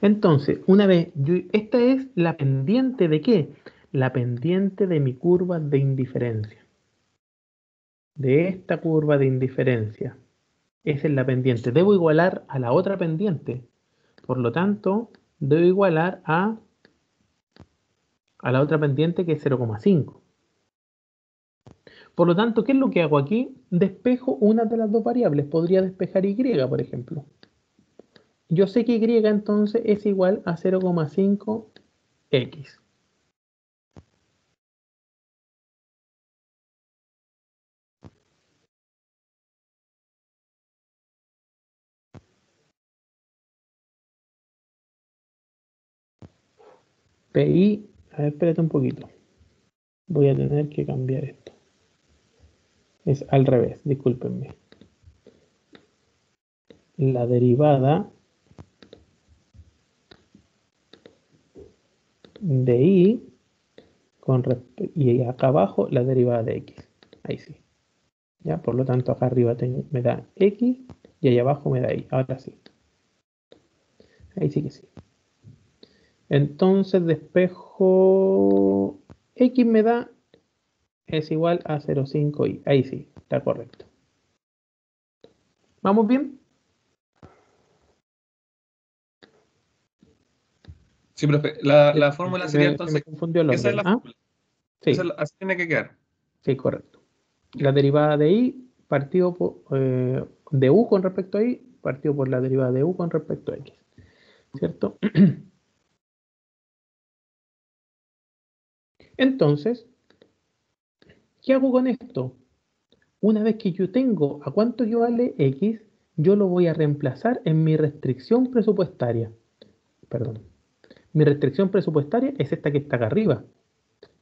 Entonces, una vez, esta es la pendiente de qué? La pendiente de mi curva de indiferencia. De esta curva de indiferencia. Esa es la pendiente. Debo igualar a la otra pendiente. Por lo tanto, debo igualar a la otra pendiente que es 0,5. Por lo tanto, ¿qué es lo que hago aquí? Despejo una de las dos variables. Podría despejar Y, por ejemplo. Yo sé que Y entonces es igual a 0,5x. PI, a ver, espérate un poquito. Voy a tener que cambiar esto. Es al revés, discúlpenme. La derivada de I y acá abajo la derivada de X. Ahí sí. ¿Ya? Por lo tanto, acá arriba me da X y ahí abajo me da Y. Ahora sí. Ahí sí que sí. Entonces despejo X me da es igual a 0,5Y. Ahí sí, está correcto. ¿Vamos bien? Sí, profe, la fórmula sería Se me entonces, confundió el esa es orden. la ¿Ah? fórmula, Sí, así tiene que quedar. sí, correcto. Ya. La derivada de Y partido por, de U con respecto a Y partido por la derivada de U con respecto a X. ¿Cierto? Entonces, ¿qué hago con esto? Una vez que yo tengo a cuánto equivale X, yo lo voy a reemplazar en mi restricción presupuestaria. Perdón. Mi restricción presupuestaria es esta que está acá arriba,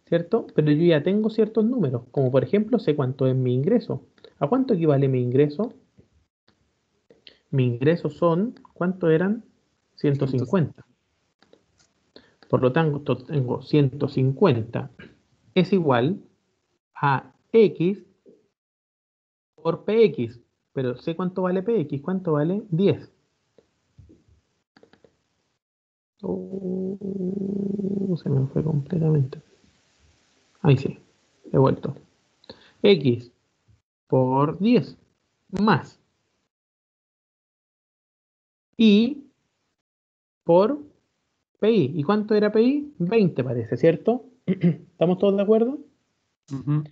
¿cierto? Pero yo ya tengo ciertos números, como por ejemplo sé cuánto es mi ingreso. ¿A cuánto equivale mi ingreso? Mi ingreso son, ¿cuánto eran? 150. Por lo tanto, tengo 150 es igual a X por PX. Pero sé cuánto vale PX, ¿cuánto vale? 10. Se me fue completamente. Ahí sí, he vuelto. X por 10 más Y por PI. ¿Y cuánto era PI? 20 parece, ¿cierto? ¿Estamos todos de acuerdo? Ujú.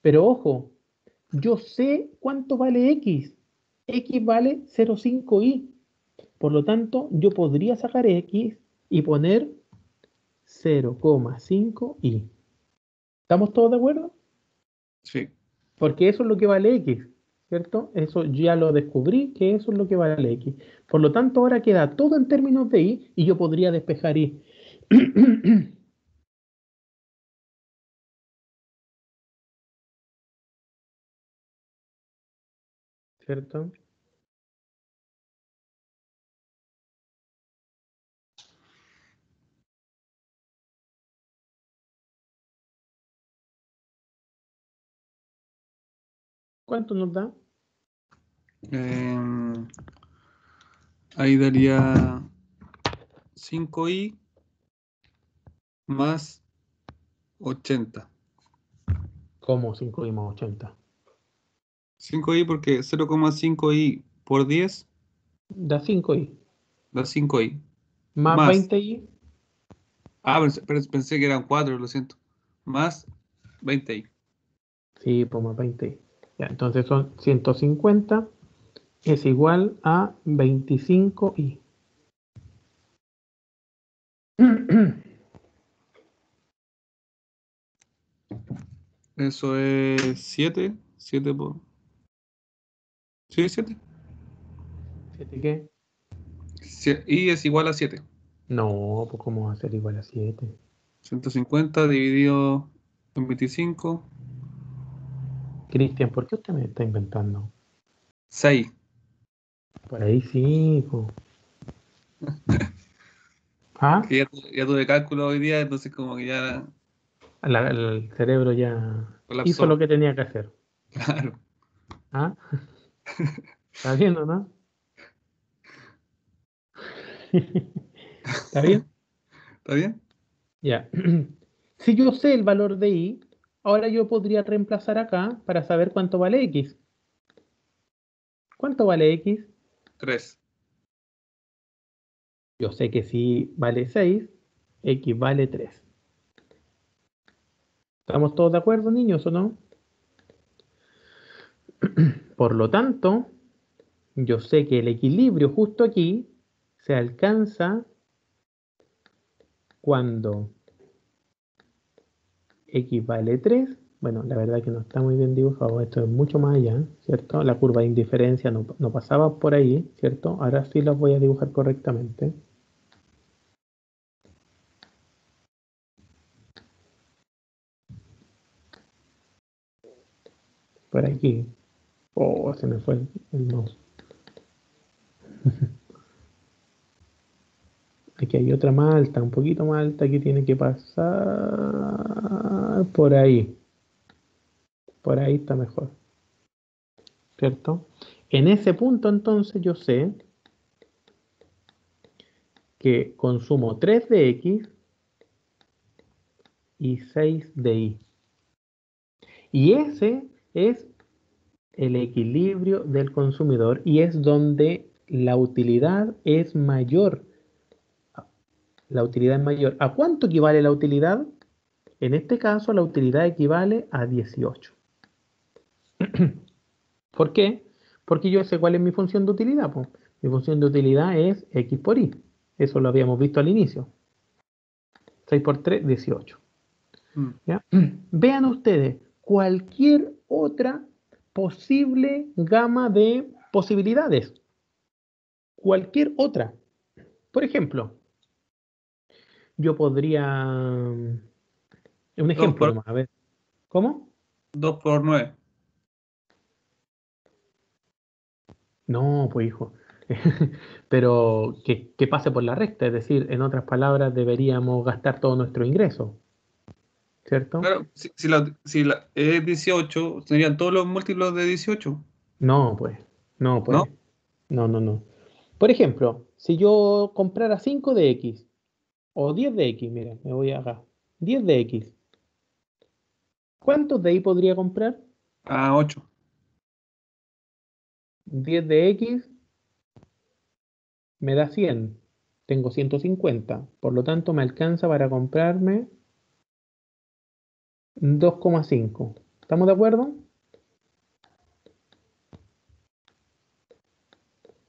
Pero ojo, yo sé cuánto vale X. X vale 0,5Y. Por lo tanto, yo podría sacar X y poner 0,5Y. ¿Estamos todos de acuerdo? Sí. Porque eso es lo que vale X, ¿cierto? Eso ya lo descubrí, que eso es lo que vale X. Por lo tanto, ahora queda todo en términos de Y y yo podría despejar Y. ¿Cierto? ¿Cuánto nos da? Em, ahí daría 5i más 80. ¿Cómo 5Y más 80? 5i porque 0,5i por 10 Da 5Y. da 5i. Más Más. 20Y. Ah, pero pensé que eran 4, lo siento. Más 20i. Sí, pues más 20Y. Ya, entonces son 150 es igual a 25Y. Eso es 7. 7 por. Sí, 7. ¿7 qué? I es igual a 7. No, pues ¿cómo va a ser igual a 7? 150 dividido en 25. Cristian, ¿por qué usted me está inventando? 6. Por ahí sí, po. ¿Ah? Que ya tuve cálculo hoy día, entonces como que ya El cerebro ya hizo lo colapsó. que tenía que hacer. Claro. ¿Ah? ¿Estás viendo, no? ¿Está bien? ¿Está bien? Ya. Si yo sé el valor de y, ahora yo podría reemplazar acá para saber cuánto vale x. ¿Cuánto vale x? 3. Yo sé que si vale 6, x vale 3. ¿Estamos todos de acuerdo, niños, o no? Por lo tanto, yo sé que el equilibrio justo aquí se alcanza cuando x vale 3. Bueno, la verdad que no está muy bien dibujado, esto es mucho más allá, ¿cierto? La curva de indiferencia no pasaba por ahí, ¿cierto? Ahora sí las voy a dibujar correctamente. Por aquí. Oh, se me fue el mouse. Aquí hay otra más alta, un poquito más alta que tiene que pasar por ahí. Por ahí está mejor, ¿cierto? En ese punto entonces yo sé que consumo 3 de x y 6 de y. Y ese es el equilibrio del consumidor y es donde la utilidad es mayor. La utilidad es mayor. ¿A cuánto equivale la utilidad? En este caso, la utilidad equivale a 18. ¿Por qué? Porque yo sé cuál es mi función de utilidad, po. Mi función de utilidad es x por y. Eso lo habíamos visto al inicio. 6 por 3, 18. Mm. ¿Ya? Vean ustedes cualquier otra posible gama de posibilidades. Cualquier otra. Por ejemplo, yo podría... Un 2 ejemplo por, nomás, a ver. ¿Cómo? 2 por 9. No, pues hijo. Pero que pase por la recta, es decir, en otras palabras, deberíamos gastar todo nuestro ingreso, ¿cierto? Claro, si es 18, serían todos los múltiplos de 18, No, pues, no, ¿no? pues, no. Por ejemplo, si yo comprara 5 de X o 10 de X, mira, me voy acá, 10 de X, ¿cuántos de Y podría comprar? A 8. 10 de X me da 100, tengo 150, por lo tanto me alcanza para comprarme 2,5. ¿Estamos de acuerdo?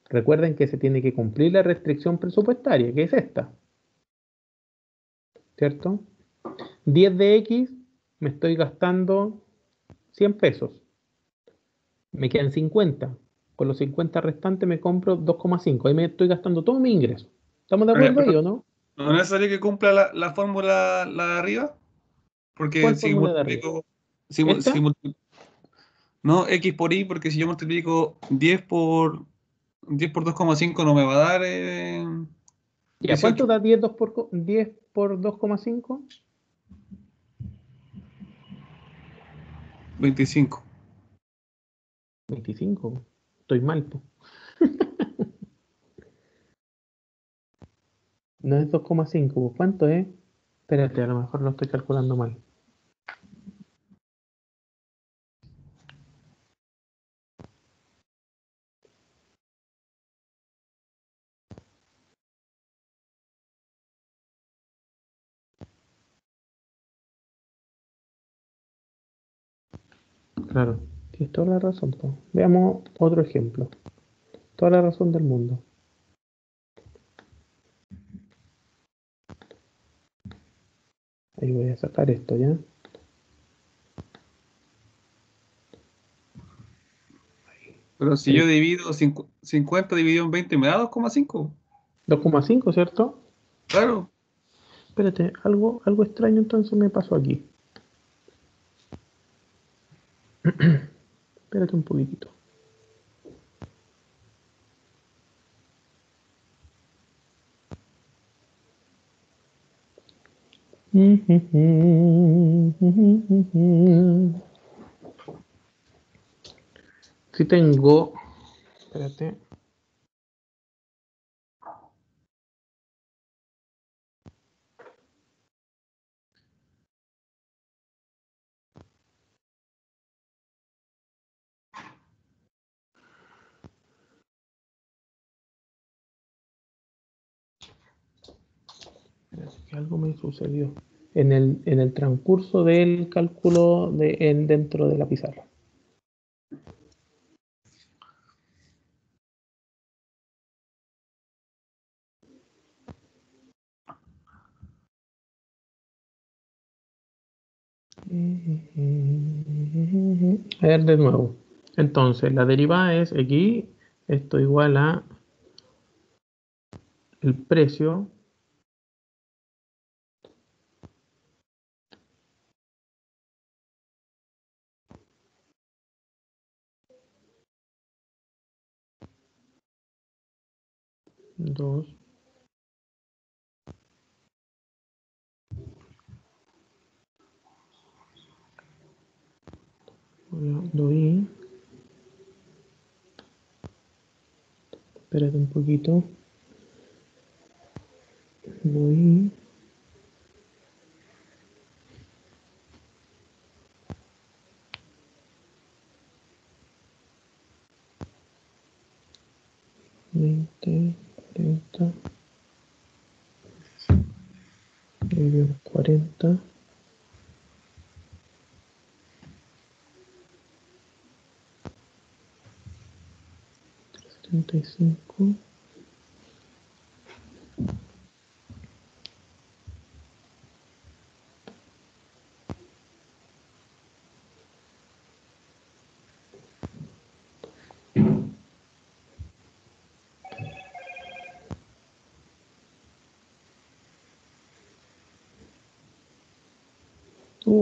Recuerden que se tiene que cumplir la restricción presupuestaria, que es esta, ¿cierto? 10 de X, me estoy gastando 100 pesos, me quedan 50. Con los 50 restantes me compro 2,5. Ahí me estoy gastando todo mi ingreso. ¿Estamos de acuerdo ahí Pero o no? no es necesario que cumpla la fórmula la de arriba, porque ¿Cuál si fórmula de arriba? multiplico, si, mu- si ¿Esta? multi- no x por y, porque si yo multiplico 10 por 2,5 no me va a dar Ya, ¿cuánto 18. da 10, 10 por 2,5? 25. 25. Estoy mal, po. No es 2,5, po. ¿Cuánto es? Espérate, a lo mejor lo estoy calculando mal. Claro, tienes toda la razón, po. Veamos otro ejemplo. Toda la razón del mundo. Ahí voy a sacar esto, ¿ya? Pero si yo El divido 50 dividido en 20 me da 2,5. 2,5, ¿cierto? Claro. Espérate, algo extraño entonces me pasó aquí. Espérate un poquitito. Si tengo, espérate. Espérate, que algo me sucedió en el transcurso del cálculo dentro de la pizarra. A ver de nuevo. Entonces, la derivada es aquí, esto igual a el precio dos do i, espérate un poquito, do i, veinte, 40, dividido por 40, 35.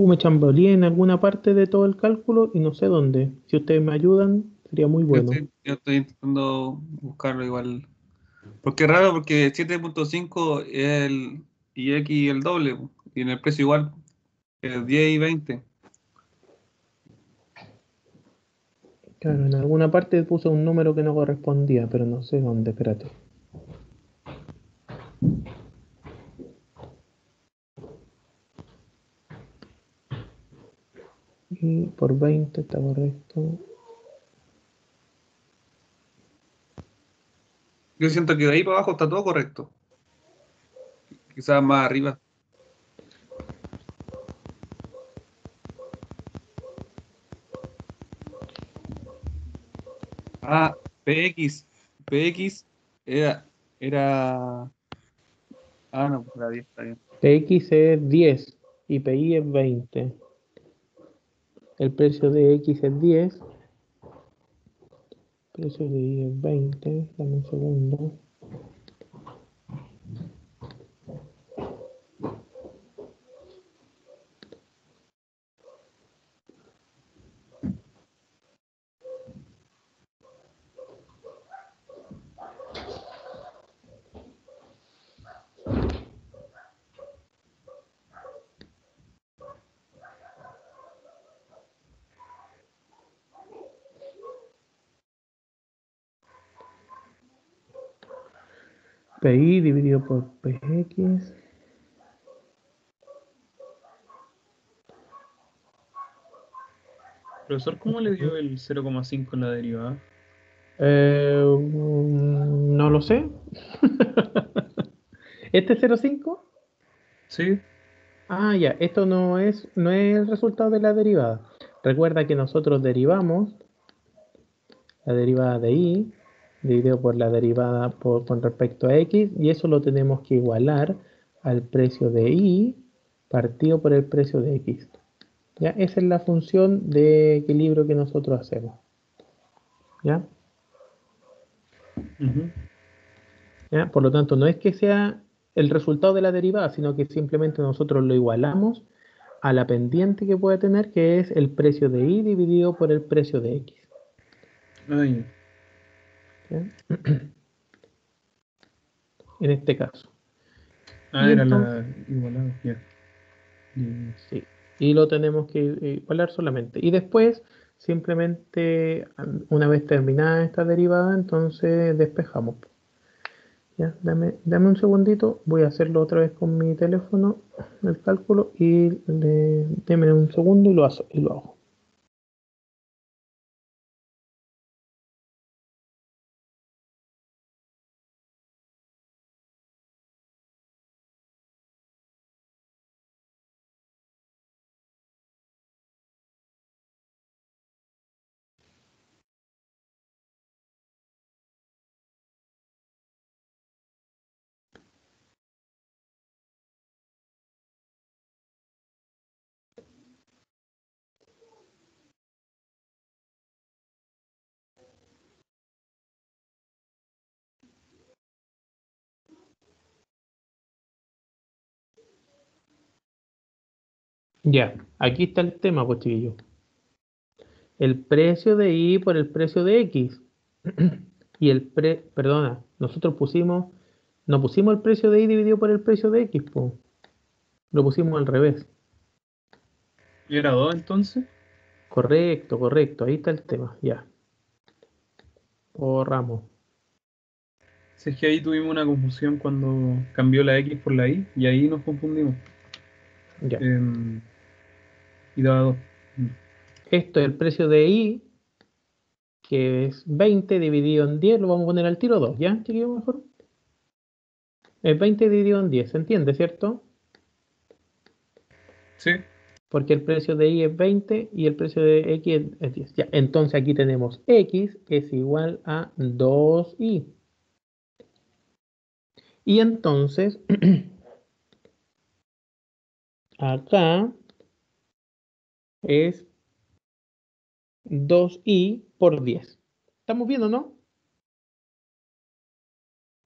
Me chamboleé en alguna parte de todo el cálculo y no sé dónde. Si ustedes me ayudan, sería muy bueno. Yo estoy intentando buscarlo igual. Porque es raro, porque 7.5 es el y X el doble, po, y en el precio igual, es 10 y 20. Claro, en alguna parte puse un número que no correspondía, pero no sé dónde, espérate. Y por 20 está correcto. Yo siento que de ahí para abajo está todo correcto. Quizás más arriba. Ah, PX. PX era. Ah, no, pues era 10, está bien. PX es 10 y PI es 20. El precio de X es 10. El precio de Y es 20. Dame un segundo. PI dividido por PX. Profesor, ¿cómo le dio el 0,5 en la derivada? No lo sé. ¿Este es 0,5? Sí, Ah, ya. Esto no es el resultado de la derivada. Recuerda que nosotros derivamos la derivada de y dividido por la derivada con respecto a x, y eso lo tenemos que igualar al precio de y partido por el precio de x. ¿Ya? Esa es la función de equilibrio que nosotros hacemos. ¿Ya? ujú. ¿Ya? Por lo tanto, no es que sea el resultado de la derivada, sino que simplemente nosotros lo igualamos a la pendiente que puede tener, que es el precio de y dividido por el precio de x. Ay, ¿Ya? En este caso. ah, Y era entonces, la igualada, ya. Sí. Y lo tenemos que igualar solamente. Y después, simplemente, una vez terminada esta derivada, entonces despejamos. Ya, dame un segundito, voy a hacerlo otra vez con mi teléfono, el cálculo, y deme un segundo y lo hago. Ya, aquí está el tema, pues chiquillos. El precio de Y por el precio de X. Y perdona, nosotros no pusimos el precio de Y dividido por el precio de X, pues. Lo pusimos al revés. ¿Y era 2 entonces? Correcto, correcto, ahí está el tema, ya. Borramos. Si es que ahí tuvimos una confusión cuando cambió la X por la Y, y ahí nos confundimos. Ya. Y daba 2. Esto es el precio de Y, que es 20 dividido en 10, lo vamos a poner al tiro 2, ¿ya, chiquillos, mejor? Es 20 dividido en 10, ¿se entiende, cierto? Sí, Porque el precio de Y es 20 y el precio de X es 10. Ya, entonces aquí tenemos X es igual a 2Y. Y entonces, acá es 2Y por 10. ¿Estamos viendo, no?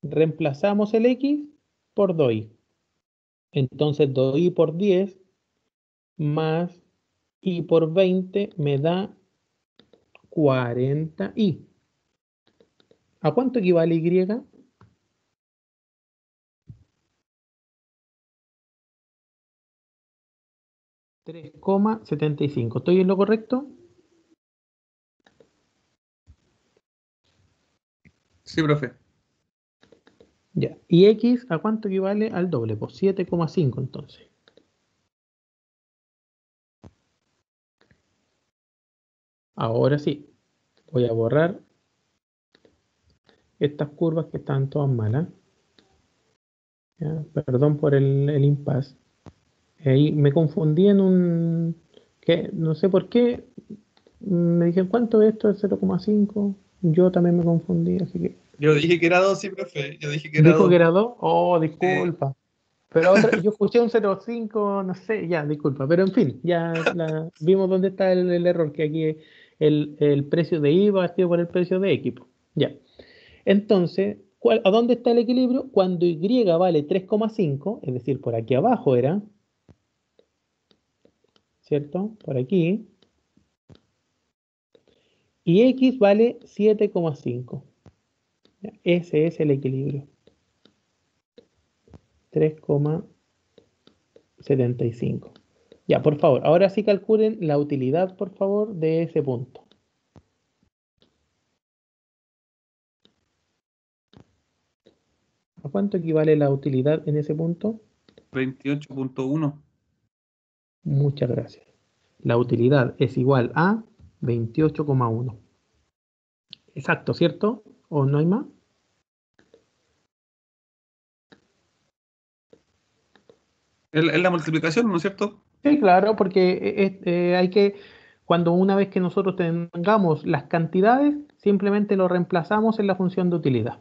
Reemplazamos el X por 2Y. Entonces 2Y por 10 más Y por 20 me da 40Y. ¿A cuánto equivale Y? 3,75. ¿Estoy en lo correcto? Sí, profe. Ya. ¿Y X a cuánto equivale? Al doble, pues 7,5 entonces. Ahora sí, voy a borrar estas curvas que están todas malas. Ya, perdón por el impasse. Ahí me confundí en que no sé por qué. Me dije, ¿cuánto es esto? Es 0,5. Yo también me confundí, así que. Yo dije que era 2, sí, profe. Yo dije que era ¿Dijo que 2. era 2? Oh, Sí. disculpa. Pero yo escuché un 0,5, no sé, ya, disculpa. Pero en fin, ya vimos dónde está el error, que aquí el precio de IVA ha sido por el precio de equipo. Ya. Entonces, ¿a dónde está el equilibrio? Cuando Y vale 3,5, es decir, por aquí abajo era, ¿cierto? Por aquí. Y X vale 7,5. Ya, ese es el equilibrio. 3,75. Ya, por favor, ahora sí calculen la utilidad, por favor, de ese punto. ¿A cuánto equivale la utilidad en ese punto? 28.1. Muchas gracias. La utilidad es igual a 28,1. Exacto, ¿cierto? ¿O no hay más? Es la multiplicación, ¿no es cierto? Sí, claro, porque hay que, cuando una vez que nosotros tengamos las cantidades, simplemente lo reemplazamos en la función de utilidad.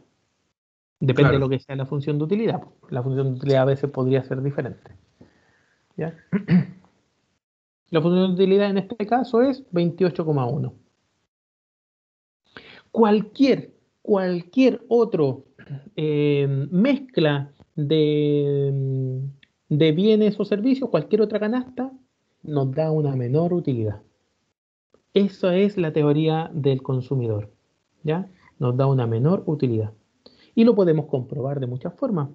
Depende de Claro. lo que sea la función de utilidad. La función de utilidad Sí. a veces podría ser diferente. ¿Ya? La función de utilidad en este caso es 28,1. Cualquier otro mezcla de bienes o servicios, cualquier otra canasta, nos da una menor utilidad. Esa es la teoría del consumidor, ¿ya? Nos da una menor utilidad. Y lo podemos comprobar de muchas formas.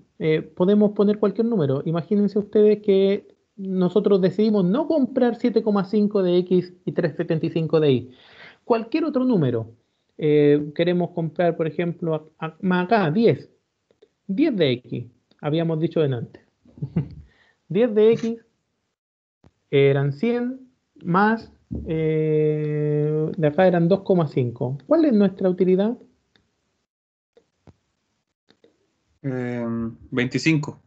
Podemos poner cualquier número. Imagínense ustedes que nosotros decidimos no comprar 7,5 de X y 3,75 de Y. Cualquier otro número. Queremos comprar, por ejemplo, acá 10. 10 de X, habíamos dicho delante. 10 de X eran 100 más, de acá eran 2,5. ¿Cuál es nuestra utilidad? 25.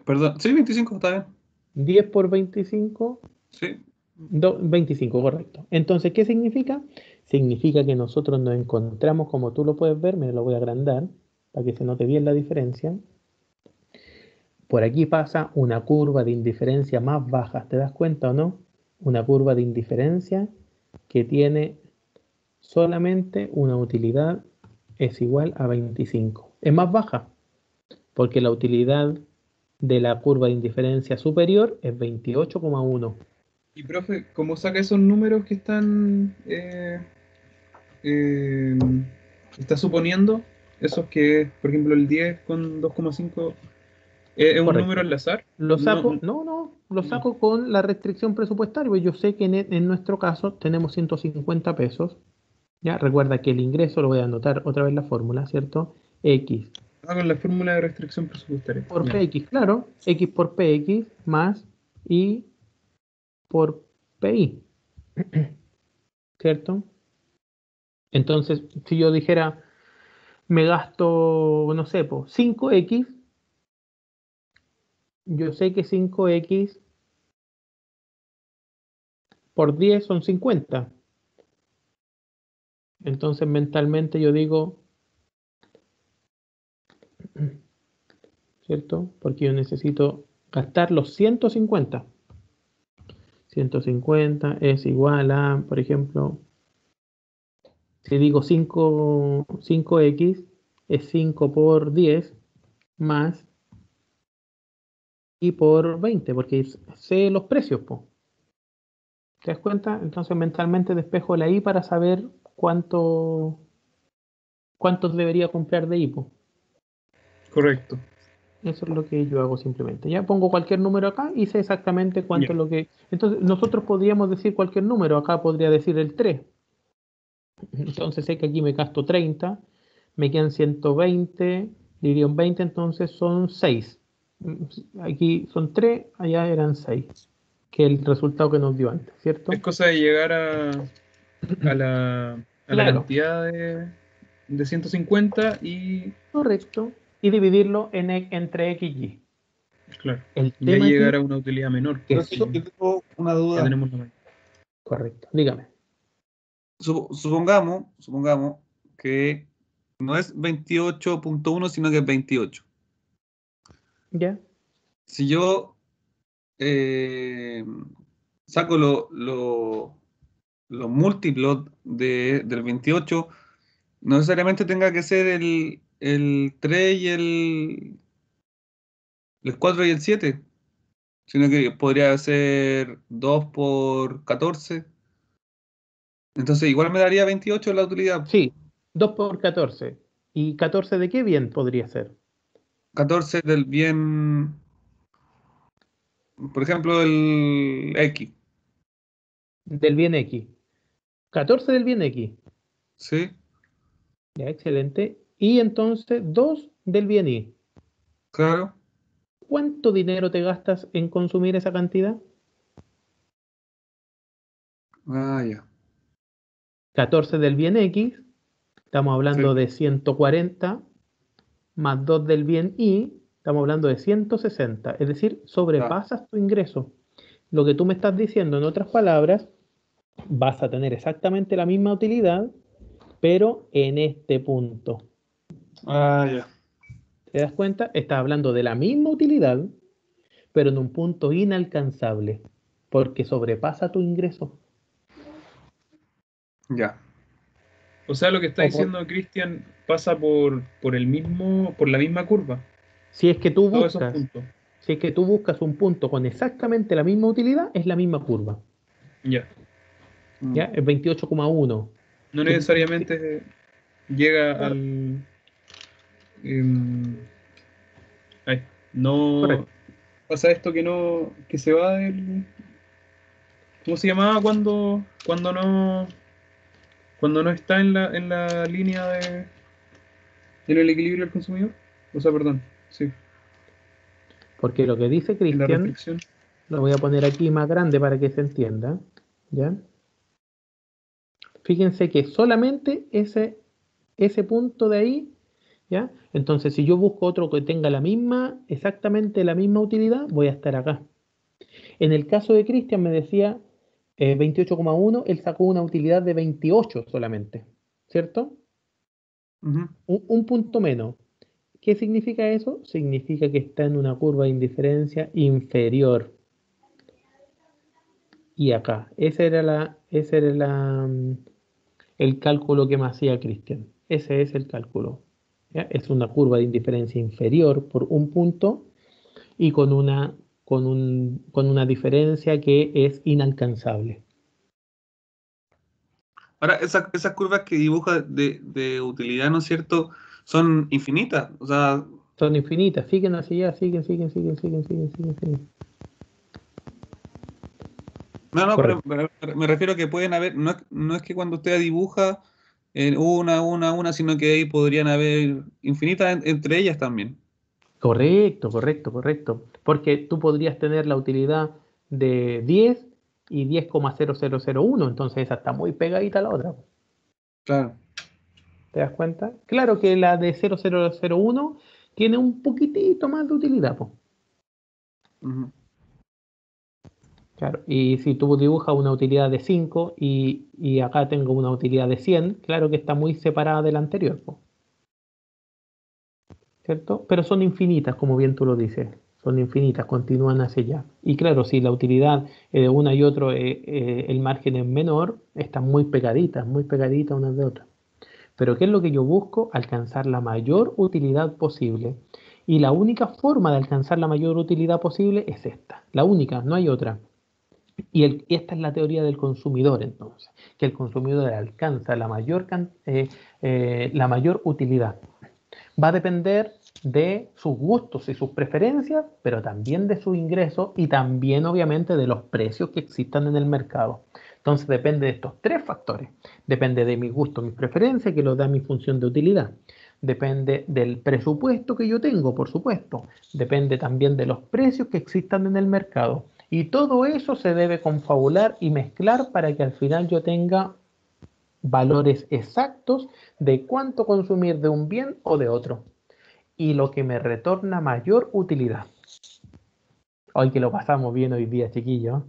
Perdón, sí, 25, está bien. 10 por 25, Sí. 25, correcto. Entonces, ¿qué significa? Significa que nosotros nos encontramos, como tú lo puedes ver, me lo voy a agrandar para que se note bien la diferencia. Por aquí pasa una curva de indiferencia más baja, ¿te das cuenta o no? Una curva de indiferencia que tiene solamente una utilidad es igual a 25. Es más baja, porque la utilidad de la curva de indiferencia superior es 28,1. Y profe, ¿cómo saca esos números que eh, está suponiendo? Esos que, por ejemplo, el 10 con 2,5 es un número Correcto. al azar. Lo No, saco, no, lo no. saco con la restricción presupuestaria, porque yo sé que en nuestro caso tenemos 150 pesos. Ya, recuerda que el ingreso, lo voy a anotar otra vez la fórmula, ¿cierto? X Con la fórmula de restricción presupuestaria. por Ya. PX, claro, X por PX más Y por PI, ¿cierto? Entonces, si yo dijera, me gasto, no sé, 5X, yo sé que 5X por 10 son 50. Entonces, mentalmente yo digo, ¿cierto? Porque yo necesito gastar los 150. 150 es igual a, por ejemplo, si digo 5X, es 5 por 10 más y por 20, porque sé los precios, po. ¿Te das cuenta? Entonces mentalmente despejo la I para saber cuántos debería comprar de I, po. Correcto. Eso es lo que yo hago simplemente. Ya pongo cualquier número acá y sé exactamente cuánto Ya. es lo que... Entonces nosotros podríamos decir cualquier número, acá podría decir el 3. Entonces sé que aquí me gasto 30, me quedan 120, diría un 20, entonces son 6. Aquí son 3, allá eran 6, que es el resultado que nos dio antes, ¿cierto? Es cosa de llegar a la Claro, cantidad de 150 y, correcto. Y dividirlo entre X y Y. claro, El y ahí tema llegar aquí, a una utilidad menor, que Pero sí, yo tengo una ya duda. tenemos la mayor. correcto, dígame. Supongamos que no es 28,1, sino que es 28. ¿Ya? Si yo eh, saco los múltiplos del 28, no necesariamente tenga que ser el 3 y el 4 y el 7, sino que podría ser 2 por 14. Entonces igual me daría 28 la utilidad. Sí, 2 por 14. ¿Y 14 de qué bien podría ser? 14 del bien, por ejemplo, el X, Del bien X. 14 del bien X. ¿sí? Ya, excelente. Y entonces 2 del bien Y. Claro. ¿Cuánto dinero te gastas en consumir esa cantidad? Ah, ya. 14 del bien X, estamos hablando Sí. de 140, más 2 del bien Y, estamos hablando de 160. Es decir, Ya. sobrepasas tu ingreso. Lo que tú me estás diciendo, en otras palabras, vas a tener exactamente la misma utilidad, pero en este punto. Ah, ya. ¿Te das cuenta? Estás hablando de la misma utilidad, pero en un punto inalcanzable, porque sobrepasa tu ingreso. Ya. O sea, lo que está O por, diciendo Cristian pasa por la misma curva, si es que tú todos esos buscas, puntos. si es que tú buscas un punto con exactamente la misma utilidad, es la misma curva. Ya. ¿Ya? Mm. Es 28,1. No Si- necesariamente llega Cor- al... em, ay, no, Correcto. pasa esto que se va del... ¿Cómo se llamaba cuando no está en la línea en el equilibrio del consumidor? O sea, perdón, sí, Porque lo que dice en la Cristian, restricción. lo voy a poner aquí más grande para que se entienda, ¿ya? Fíjense que solamente ese punto de ahí, ¿ya? Entonces, si yo busco otro que tenga exactamente la misma utilidad, voy a estar acá. En el caso de Cristian me decía 28,1, él sacó una utilidad de 28 solamente, ¿cierto? Ujú. Un punto menos. ¿Qué significa eso? Significa que está en una curva de indiferencia inferior. Y acá, el cálculo que me hacía Cristian. Ese es el cálculo. ¿Ya? Es una curva de indiferencia inferior por un punto y con una diferencia que es inalcanzable. Ahora, esas curvas que dibuja de utilidad, ¿no es cierto? Son infinitas. O sea, Son infinitas, siguen así, ya, siguen. no, pero Correcto. me refiero a que pueden haber, no es que cuando usted dibuja una, sino que ahí podrían haber infinitas entre ellas también. Correcto. Porque tú podrías tener la utilidad de 10 y 10,0001, entonces esa está muy pegadita a la otra. Claro. ¿Te das cuenta? Claro que la de 0001 tiene un poquitito más de utilidad, po. Ujú. Claro, y si tú dibujas una utilidad de 5 y acá tengo una utilidad de 100, claro que está muy separada de la anterior, po, ¿cierto? Pero son infinitas, como bien tú lo dices, son infinitas, continúan hacia allá. Y claro, si la utilidad de una y otro, el margen es menor, están muy pegaditas unas de otras. Pero ¿qué es lo que yo busco? Alcanzar la mayor utilidad posible. Y la única forma de alcanzar la mayor utilidad posible es esta. La única, no hay otra. Y esta es la teoría del consumidor, entonces, que el consumidor alcanza la mayor utilidad. Va a depender de sus gustos y sus preferencias, pero también de sus ingresos y también obviamente de los precios que existan en el mercado. Entonces depende de estos tres factores. Depende de mi gusto, mis preferencias, que lo da mi función de utilidad. Depende del presupuesto que yo tengo, por supuesto. Depende también de los precios que existan en el mercado. Y todo eso se debe confabular y mezclar para que al final yo tenga valores exactos de cuánto consumir de un bien o de otro y lo que me retorna mayor utilidad. Hoy que lo pasamos bien hoy día, chiquillos.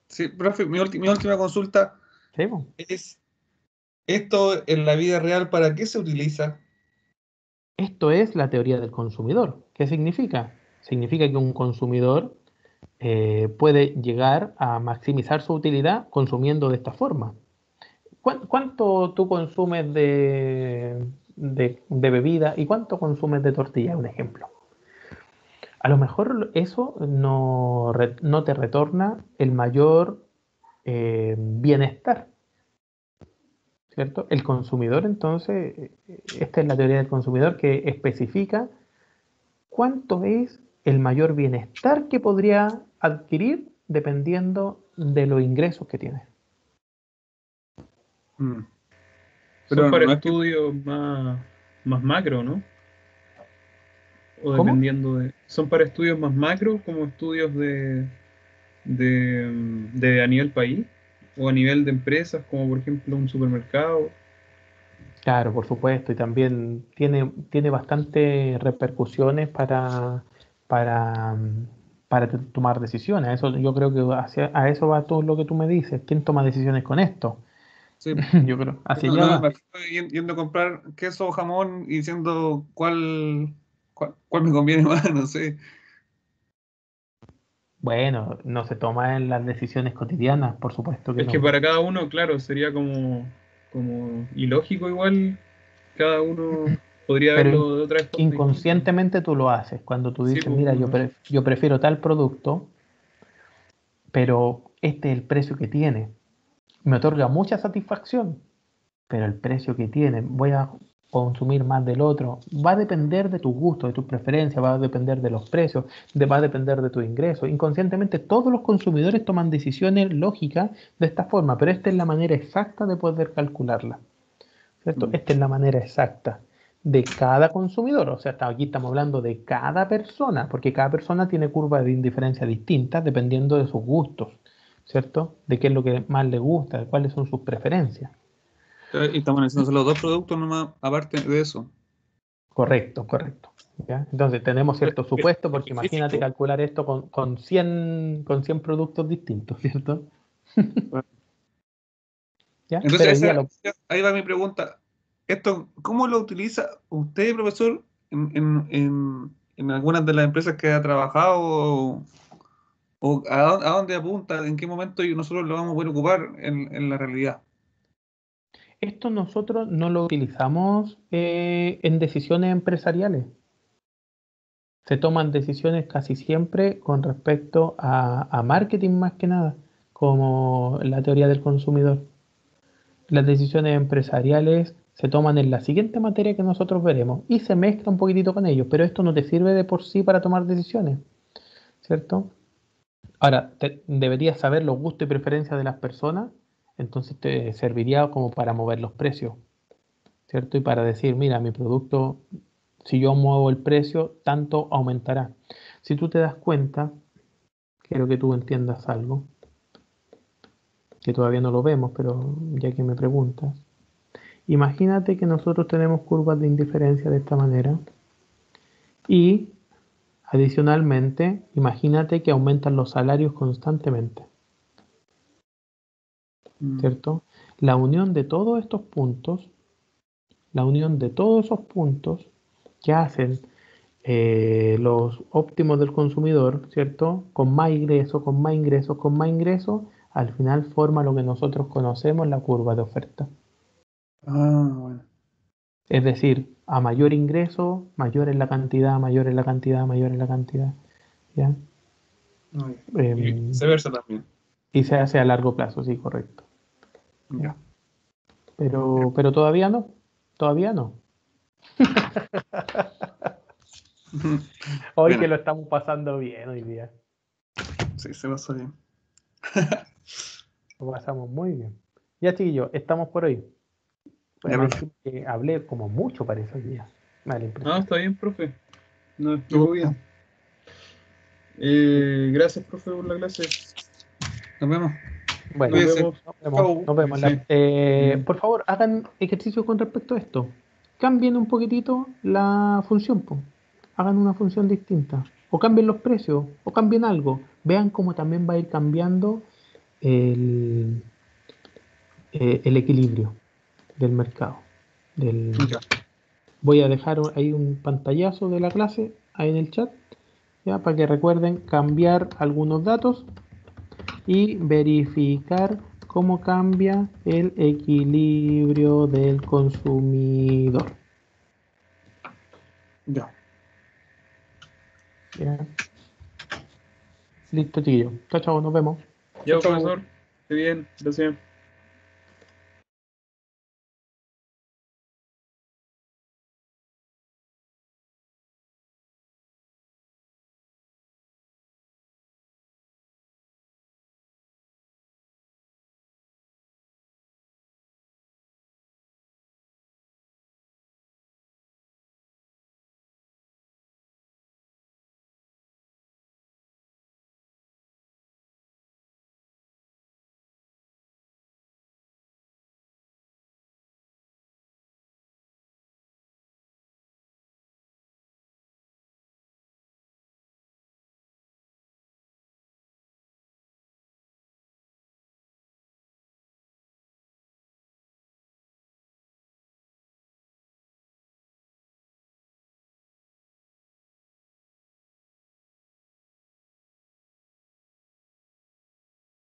Sí, profe, mi última consulta ¿Sí, po? es, ¿esto en la vida real para qué se utiliza? Esto es la teoría del consumidor. ¿Qué significa? Significa que un consumidor puede llegar a maximizar su utilidad consumiendo de esta forma. ¿Cuánto tú consumes de bebida y cuánto consumes de tortilla? Un ejemplo. A lo mejor eso no te retorna el mayor bienestar, ¿cierto? El consumidor, entonces, esta es la teoría del consumidor que especifica cuánto es el mayor bienestar que podría adquirir dependiendo de los ingresos que tiene. Mm. Son Pero para no es que, estudios más macro, ¿no? O ¿Cómo? dependiendo de... Son para estudios más macro, como estudios de a nivel país, o a nivel de empresas, como por ejemplo un supermercado. Claro, por supuesto, y también tiene bastantes repercusiones para, mm, para tomar decisiones. Eso, yo creo que a eso va todo lo que tú me dices. ¿Quién toma decisiones con esto? sí, Yo creo, hacia no, allá no me va. imagino yendo a comprar queso o jamón y diciendo cuál me conviene más, no sé. Bueno, no se toma en las decisiones cotidianas, por supuesto que Es que no. para cada uno, claro, sería como ilógico igual, cada uno podría Pero verlo de otra forma distinta. inconscientemente tú lo haces. Cuando tú Sí, dices, pues mira, uno lo hace. yo prefiero tal producto, pero este es el precio que tiene. Me otorga mucha satisfacción, pero el precio que tiene, consumir más del otro, va a depender de tus gustos, de tus preferencias, va a depender de los precios, va a depender de tus ingresos. Inconscientemente todos los consumidores toman decisiones lógicas de esta forma, pero esta es la manera exacta de poder calcularla, ¿cierto? Esta es la manera exacta de cada consumidor, o sea, aquí estamos hablando de cada persona, porque cada persona tiene curvas de indiferencia distintas dependiendo de sus gustos, ¿cierto? De qué es lo que más le gusta, de cuáles son sus preferencias. Y estamos analizando solo 2 productos nomás, aparte de eso. Correcto, correcto. ¿Ya? Entonces tenemos cierto supuesto, porque imagínate calcular esto con 100 productos distintos, ¿cierto? ¿Ya? Pero hoy Entonces, día ahí va mi pregunta. Esto, ¿cómo lo utiliza usted, profesor, en algunas de las empresas que ha trabajado? ¿O a dónde apunta? ¿En qué momento nosotros lo vamos a poder ocupar en la realidad? esto nosotros no lo utilizamos en decisiones empresariales. Se toman decisiones casi siempre con respecto a marketing más que nada, como la teoría del consumidor. Las decisiones empresariales se toman en la siguiente materia que nosotros veremos y se mezcla un poquitito con ellos, pero esto no te sirve de por sí para tomar decisiones, ¿cierto? Ahora, deberías saber los gustos y preferencias de las personas, entonces te serviría como para mover los precios, ¿cierto? Y para decir, mira, mi producto, si yo muevo el precio, tanto aumentará. Si tú te das cuenta, quiero que tú entiendas algo, que todavía no lo vemos, pero ya que me preguntas, imagínate que nosotros tenemos curvas de indiferencia de esta manera y adicionalmente, imagínate que aumentan los salarios constantemente, ¿cierto? La unión de todos estos puntos, la unión de todos esos puntos que hacen los óptimos del consumidor, ¿cierto? Con más ingresos, con más ingresos, con más ingresos, al final forma lo que nosotros conocemos la curva de oferta. Ah, bueno. Es decir, a mayor ingreso, mayor es la cantidad, mayor es la cantidad, mayor es la cantidad. ¿Ya? Y viceversa también. Y se hace a largo plazo, sí, correcto. Ya. Pero todavía no, todavía no. Hoy Bueno, que lo estamos pasando bien hoy día. sí, se pasó bien. Lo pasamos muy bien. Ya, chiquillos, estamos por hoy. Ya, Bueno, profe. que hablé como mucho parece hoy día. Me da la No, impresión. está bien, profe. Nos explicó bien. Gracias, profe, por la clase. Nos vemos. Bueno, Nos Cuídense. vemos. nos vemos. Chau. Nos vemos. Sí. Por favor, hagan ejercicio con respecto a esto. Cambien un poquitito la función, po. Hagan una función distinta. O cambien los precios, o cambien algo. Vean cómo también va a ir cambiando el, el equilibrio del mercado. Ya. Voy a dejar ahí un pantallazo de la clase, ahí en el chat, ya, para que recuerden cambiar algunos datos y verificar cómo cambia el equilibrio del consumidor. Ya. ¿Ya? Listo, chiquillos. Chao, chao, nos vemos. Ya, Chau, chau. profesor. Esté bien. Gracias.